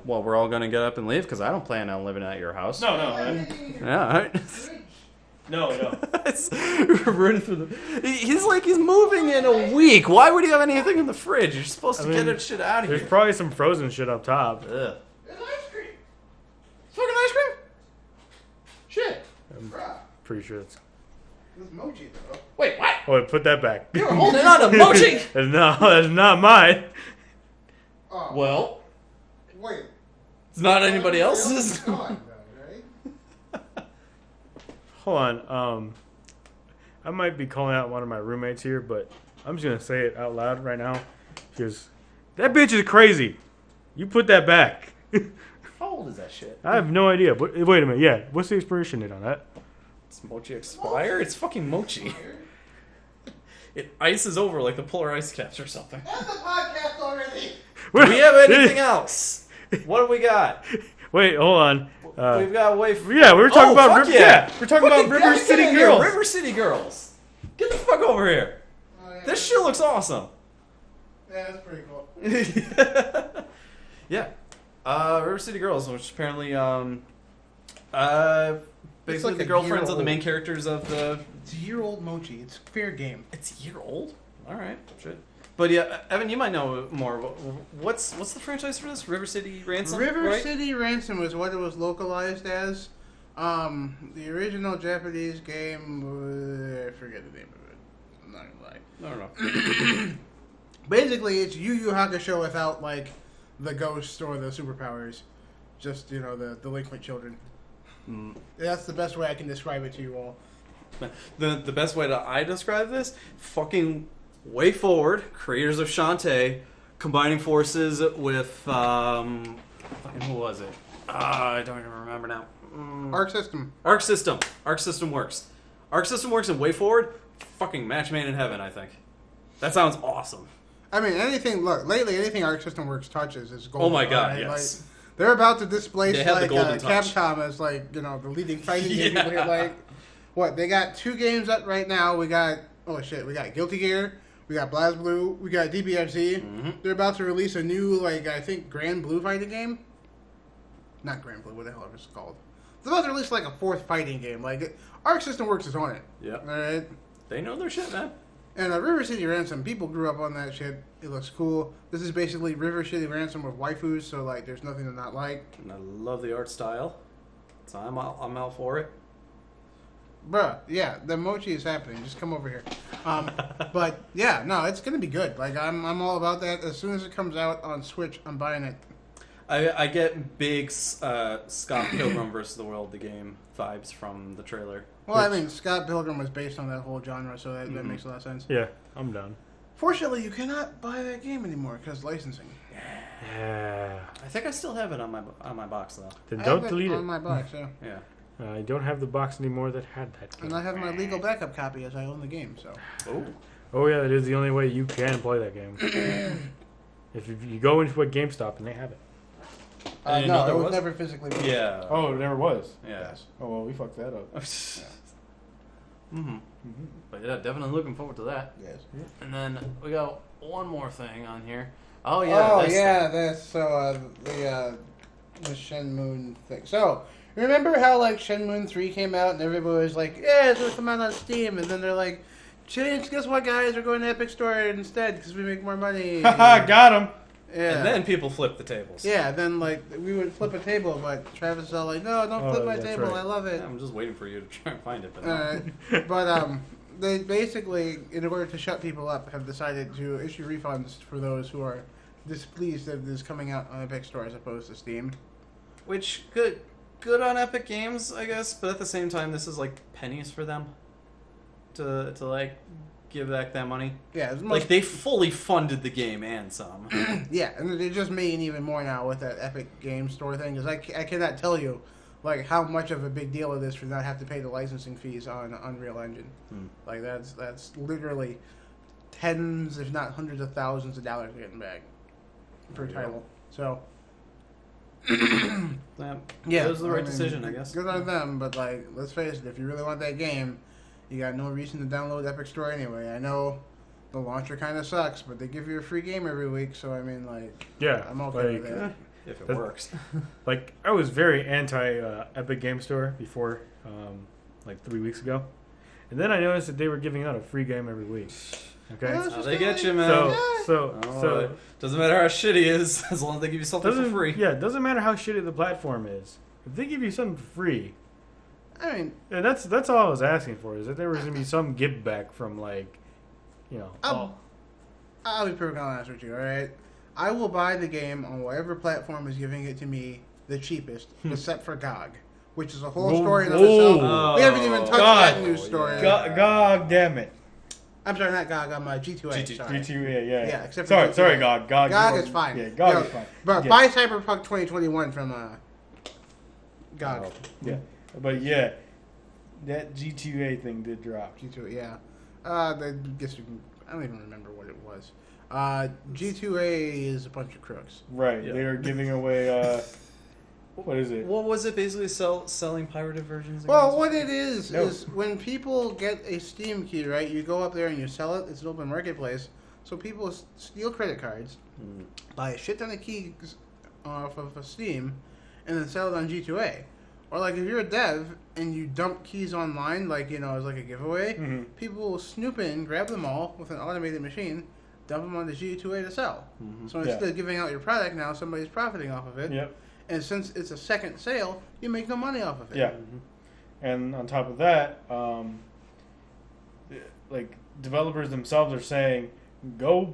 Well, we're all gonna get up and leave because I don't plan on living at your house. No. Yeah. All right. No. It's running through the. He's moving in a week. Why would he have anything in the fridge? You're supposed to get that shit out of There's here. probably some frozen shit up top. Ugh. There's ice cream. Fucking ice cream. Shit. I'm pretty sure it's. There's mochi though. Wait, what? Oh, put that back. You were holding on to mochi. That's not mine. Oh. Well, Wait. it's not anybody else's. Gone, though, right? Hold on. I might be calling out one of my roommates here, but I'm just gonna say it out loud right now because that bitch is crazy. You put that back. How old is that shit? I have no idea. But wait a minute. Yeah, what's the expiration date on that? It's Mochi Expire? It's fucking Mochi. It ices over like the polar ice caps or something. That's the podcast already. Do we have anything else? What do we got? Wait, hold on. We've got way. Yeah, we were talking about fuck River. Yeah, we're talking about Fucking River get City in here, Girls. River City Girls. Get the fuck over here. Oh, yeah. This shit looks awesome. Yeah, that's pretty cool. Yeah. River City Girls, which apparently basically like the a girlfriends year of the main old. characters of the. It's a year-old Mochi. It's fair game. It's a year old. All right, shit. But yeah, Evan, you might know more. What's the franchise for this? River City Ransom. River right? City Ransom was what it was localized as. The original Japanese game, I forget the name of it. I'm not gonna lie. I don't know. Basically, it's Yu Yu Hakusho without like the ghosts or the superpowers. Just the delinquent children. Mm. That's the best way I can describe it to you all. The best way that I describe this, fucking way forward, creators of Shantae, combining forces with fucking who was it? I don't even remember now. Arc System. Arc System works. Arc System works in Way Forward. Fucking match made in heaven, I think. That sounds awesome. I mean, lately anything Arc System Works touches is gold. Oh my god, right? yes. Like, they're about to displace They have the golden touch. Capcom as the leading fighting game. Yeah. People here, like, what, they got 2 games up right now. We got Guilty Gear, we got BlazBlue, we got DBFZ. Mm-hmm. They're about to release a new, I think, Grand Blue fighting game. Not Grand Blue, what the hell is it called? They're about to release, a 4th fighting game. Arc System Works is on it. Yep. Alright? They know their shit, man. And River City Ransom, people grew up on that shit. It looks cool. This is basically River City Ransom with waifus, so there's nothing to not like. And I love the art style. So I'm out for it. Bruh, yeah, the mochi is happening. Just come over here. But yeah, no, it's gonna be good. I'm all about that. As soon as it comes out on Switch, I'm buying it. I get big Scott Pilgrim vs. the World, the game vibes from the trailer. Well, I mean, Scott Pilgrim was based on that whole genre, so that makes a lot of sense. Yeah, I'm done. Fortunately, you cannot buy that game anymore because licensing. Yeah. I think I still have it on my box though. Then I don't have delete it it. on my box, yeah. Yeah. I don't have the box anymore that had that game. And I have my legal backup copy as I own the game, so. Oh. Oh yeah, that is the only way you can play that game. if you go into a GameStop and they have it. And you No, know it there was was? never physically released. Yeah. Oh, it never was. Yeah. Yes. Oh well, we fucked that up. Mm-hmm. But yeah, definitely looking forward to that. Yes. And then we got one more thing on here. Oh yeah. Oh this yeah, that's the Shenmue thing. So remember how Shenmue 3 came out and everybody was like, yeah, it's gonna come out on Steam, and then they're like, change. Guess what, guys? We're going to Epic Store instead because we make more money. Haha, got him. Yeah. And then people flip the tables. Yeah, then we would flip a table, but Travis is all like, no, don't flip my that's table. right. I love it. Yeah, I'm just waiting for you to try and find it. But no. But they basically, in order to shut people up, have decided to issue refunds for those who are displeased that this is coming out on Epic Store as opposed to Steam. Which good on Epic Games, I guess. But at the same time, this is pennies for them to give back that money. Yeah, it's most, They fully funded the game and some. yeah, and they're just making even more now with that Epic Game Store thing because I cannot tell you how much of a big deal it is for not have to pay the licensing fees on Unreal Engine. That's literally tens, if not hundreds of thousands of dollars getting back per title. So Yeah, it was the right decision, I guess. Good on them, but let's face it, if you really want that game, you got no reason to download Epic Store anyway. I know the launcher kind of sucks, but they give you a free game every week, so I mean, Yeah, I'm okay with that. If it That- works. I was very anti Epic Game Store before, 3 weeks ago, and then I noticed that they were giving out a free game every week. Okay, Yeah, That's how they get you, man. so Doesn't matter how shitty it is, as long as they give you something for doesn't free. yeah, it doesn't matter how shitty the platform is. If they give you something for free, I mean, and that's all I was asking for, is that there was gonna be some give back from I'll be perfectly honest with you, alright? I will buy the game on whatever platform is giving it to me the cheapest, except for GOG, which is a whole story in of itself. We haven't even touched that news story. God damn it. I'm sorry, not GOG. I'm G2A. G2A. Sorry. G2A, yeah. Yeah, except for sorry, G2A. GOG. GOG is fine. Yeah, GOG No, is fine. But Yeah. buy Cyberpunk 2021 from GOG. Oh, yeah, but yeah, that G2A thing did drop. G2A, yeah. I guess you can, I don't even remember what it was. G2A is a bunch of crooks. Right, Yeah. they are giving away. What is it? What was it basically selling pirated versions? Well, against? what it is No. when people get a Steam key, right? You go up there and you sell it. It's an open marketplace, so people steal credit cards, buy a shit ton of keys off of Steam, and then sell it on G2A. Or like if you're a dev and you dump keys online, like as like a giveaway, Mhm. people will snoop in, grab them all with an automated machine, dump them onto G2A to sell. So instead of giving out your product, now somebody's profiting off of it. Yep. And since it's a second sale, you make no money off of it. Yeah. And on top of that, like developers themselves are saying, go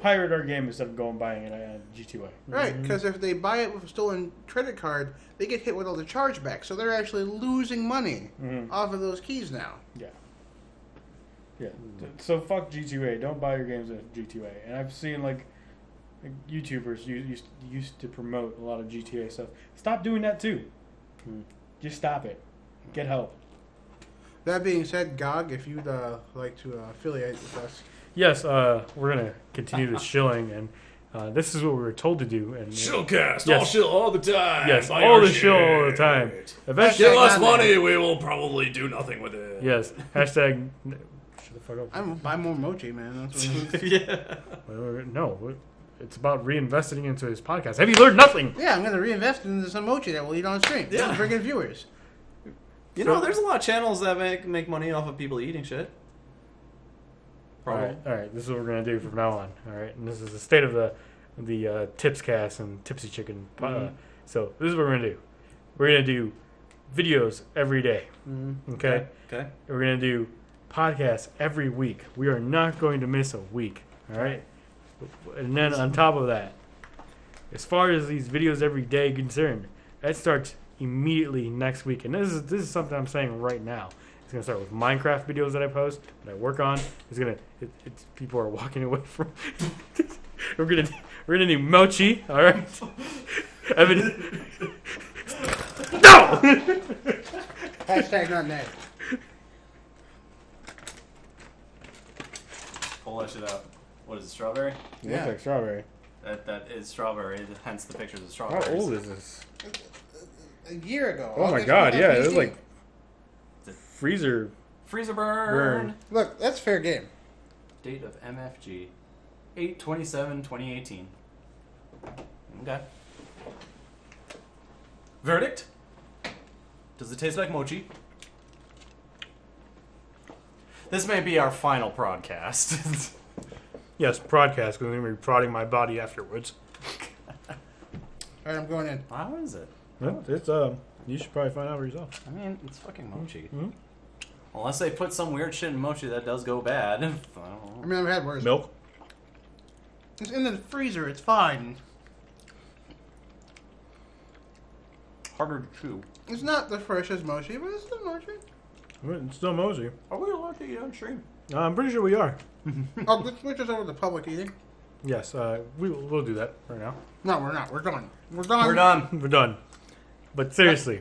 pirate our game instead of going buying it on G2A. Right, because if they buy it with a stolen credit card, they get hit with all the chargebacks. So they're actually losing money off of those keys now. Yeah. Yeah. So fuck G2A. Don't buy your games at G2A. And I've seen like YouTubers used to promote a lot of GTA stuff. Stop doing that too. Just stop it. Get help. That being said, GOG, if you'd like to affiliate with us. Yes, we're gonna continue the shilling, and this is what we were told to do. And Shillcast, Yes. all shill all the time. Yes, Buy all our the shill all the time. shit. Eventually, Give us Hashtag money, we will probably do nothing with it. yes. Hashtag. Shut the fuck up. I'm buy more mochi, man. That's what Yeah. No, it's about reinvesting into his podcast. Have you learned nothing? yeah, I'm going to reinvest into some mochi that we'll eat on stream. Yeah. Bring in viewers. You know, there's a lot of channels that make money off of people eating shit. All Probably. right. This is what we're gonna do from now on. All right, and this is the state of the Tipscast and Tipsy Chicken. So this is what we're gonna do. We're gonna do videos every day. Okay. Okay. We're gonna do podcasts every week. We are not going to miss a week. All right. And then on top of that, as far as these videos every day concerned, that starts immediately next week. And this is something I'm saying right now. It's gonna start with Minecraft videos that I post, that I work on. It's people are walking away from. we're gonna do mochi. All right. Evan. No. Hashtag not net. Pull that shit out. What is it, strawberry? It looks like strawberry. That is strawberry, hence the pictures of How strawberries. old is this? A year ago. Oh my August god! Yeah, it was 2018. like freezer. Freezer burn. Look, that's fair game. Date of MFG. 8/27/2018. Okay. Verdict? Does it taste like mochi? This may be our final broadcast. Yes, broadcast because I'm gonna be prodding my body afterwards. All right, I'm going in. How is it? Well, it's you should probably find out for yourself. I mean, it's fucking mochi. Mhm. Unless they put some weird shit in mochi that does go bad. I don't know. I mean, I've had worse. Milk. It's in the freezer. It's fine. Harder to chew. It's not the freshest mochi, but it's still mochi. It's still mochi. Are we allowed to eat on stream? I'm pretty sure we are. Oh, let's switch us over to public eating. Yes, we'll do that right now. No, we're not. We're done. We're done. We're done. We're done. But seriously,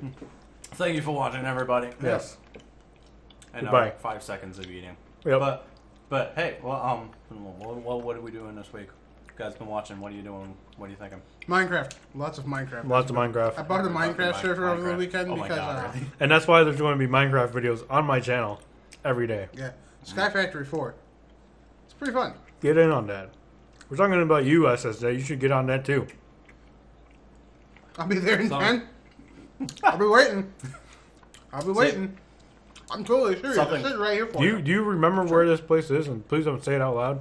Thank you for watching, everybody. yes. And Goodbye. 5 seconds of eating. Yep. But hey, well, what are we doing this week? You guys been watching? What are you doing? What are you thinking? Minecraft. Lots of Minecraft. Lots of I Minecraft. bought a Minecraft server over the Minecraft. weekend Oh my because, God, really? And that's why there's going to be Minecraft videos on my channel every day. yeah, Sky Factory 4. It's pretty fun. Get in on that. We're talking about you, SSJ. You should get on that too. I'll be there in So- 10. I'll be waiting. I'll be waiting. I'm totally serious. Something- I'm sitting right here for Do you remember where this place is? And please don't say it out loud.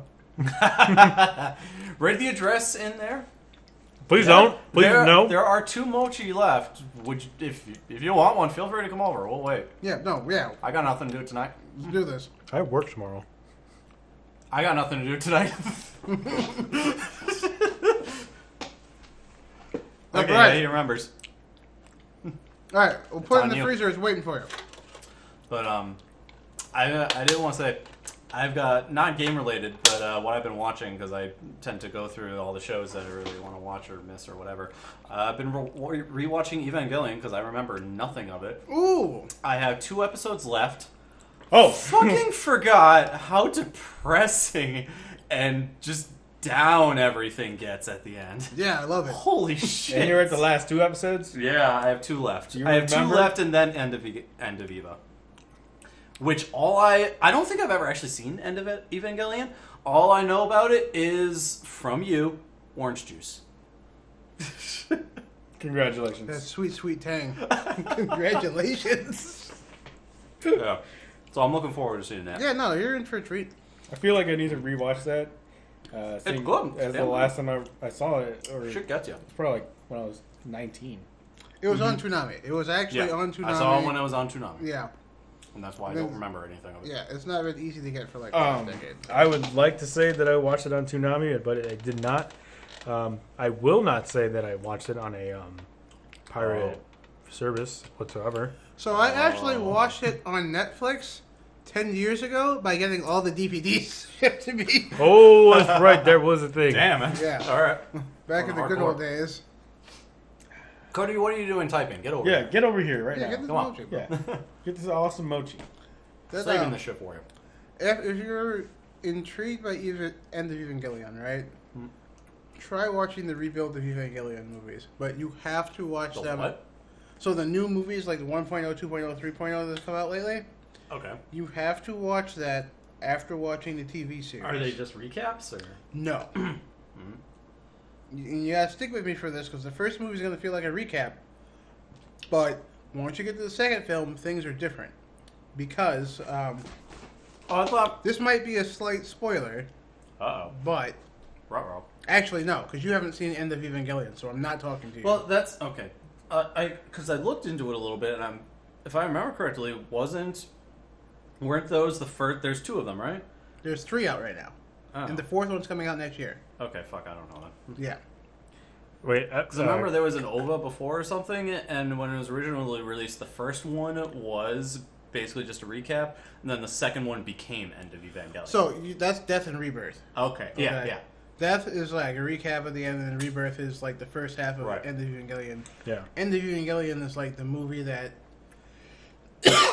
Write the address in there. Please Yeah, don't. Please no. There are 2 mochi left. Would you, if you want one, feel free to come over. We'll wait. Yeah, no, yeah. I got nothing to do tonight. Let's do this. I have work tomorrow. I got nothing to do tonight. Okay, Alright. yeah, he remembers. Alright, we'll put it in on the you. freezer. It's waiting for you. But I didn't want to say I've got not game related, but what I've been watching because I tend to go through all the shows that I really want to watch or miss or whatever. I've been rewatching Evangelion because I remember nothing of it. Ooh. I have 2 episodes left. Oh, Fucking forgot how depressing and just down everything gets at the end. Yeah, I love it. Holy shit! and you're at the last 2 episodes. Yeah, I have 2 left. Do you I have 2 remember? left, and then End of Eva. Which I don't think I've ever actually seen End of Evangelion. All I know about it is from you, orange juice. Congratulations. That sweet, sweet tang. Congratulations. Yeah. So I'm looking forward to seeing that. Yeah, no, you're in for a treat. I feel like I need to rewatch that. It's seeing good. As the Damn last time I saw it, or Should get you. it's probably like when I was 19. It was on Toonami. It was actually on Toonami. I saw it when it was on Toonami. Yeah. And that's why I don't remember anything of it. Yeah, it's not really easy to get for like the last decade. I would like to say that I watched it on Toonami, but I did not. I will not say that I watched it on a pirate service whatsoever. So I actually watched it on Netflix 10 years ago by getting all the DVDs shipped to me. Oh, that's right. There was a thing. Damn it. Yeah. All right. Back in the good old days. Cody, what are you doing typing? Get over Yeah, here. get over here right Yeah, now. get this Come on. mochi, bro. Yeah, get this awesome mochi. That's, Saving the shit for you. if you're intrigued by End of Evangelion, right? Try watching the rebuild of Evangelion movies, but you have to watch The them. what? So the new movies, like the 1.0, 2.0, 3.0 that's come out lately, Okay. you have to watch that after watching the TV series. Are they just recaps or? No. You gotta stick with me for this because the first movie is gonna feel like a recap, but once you get to the second film, things are different because Oh, I thought. this might be a slight spoiler, Uh-oh. but Ruh-roh. actually no, because you haven't seen End of Evangelion, so I'm not talking to you. Well, that's okay. Because I looked into it a little bit, and if I remember correctly, weren't those the first? There's 2 of them, right? There's 3 out right now, Oh. and the 4th one's coming out next year. Okay, fuck, I don't know that. Yeah. Wait, Because I remember there was an OVA before or something, and when it was originally released, the first one was basically just a recap, and then the second one became End of Evangelion. So that's Death and Rebirth. Okay, yeah, Okay. yeah. Death is like a recap of the end, and then Rebirth is like the first half of Right. End of Evangelion. yeah. End of Evangelion is like the movie that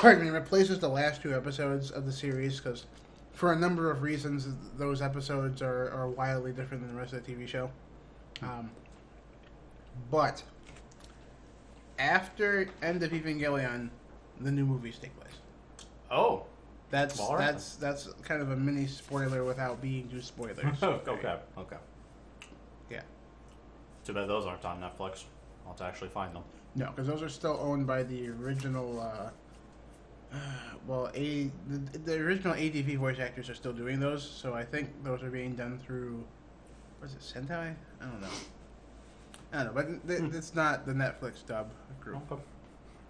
pardon me, replaces the last 2 episodes of the series because for a number of reasons those episodes are wildly different than the rest of the TV show. But after End of Evangelion, the new movies take place. Oh, That's All right. that's kind of a mini spoiler without being too spoilers. okay. Yeah. Too bad those aren't on Netflix. I'll have to actually find them. No, because those are still owned by the original. The original ADV voice actors are still doing those, so I think those are being done through. Was it Sentai? I don't know, but it's not the Netflix dub group. Okay.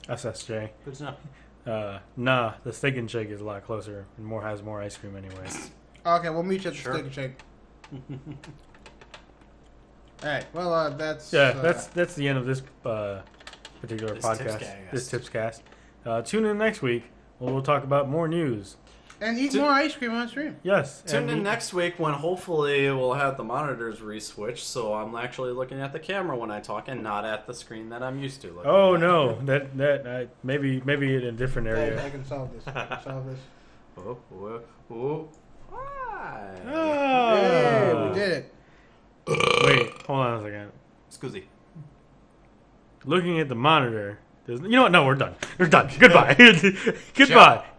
SSJ. Good to know. Nah, the Steak and Shake is a lot closer and has more ice cream anyway. Okay, we'll meet you at the Sure. Steak and Shake. All right. Well, that's That's the end of this particular This podcast. Tipscast. This Tipscast. Tune in next week when we'll talk about more news. and eat more ice cream on stream. Yes. Tune and in next week when hopefully we'll have the monitors re-switched, so I'm actually looking at the camera when I talk and not at the screen that I'm used to looking Oh at. no, that maybe in a different I area. can solve this. I can solve this. Oh. Hi. Hey, we did it. Wait, hold on a second. Scusi. Looking at the monitor. You know what? No, we're done. We're done. Goodbye. Goodbye.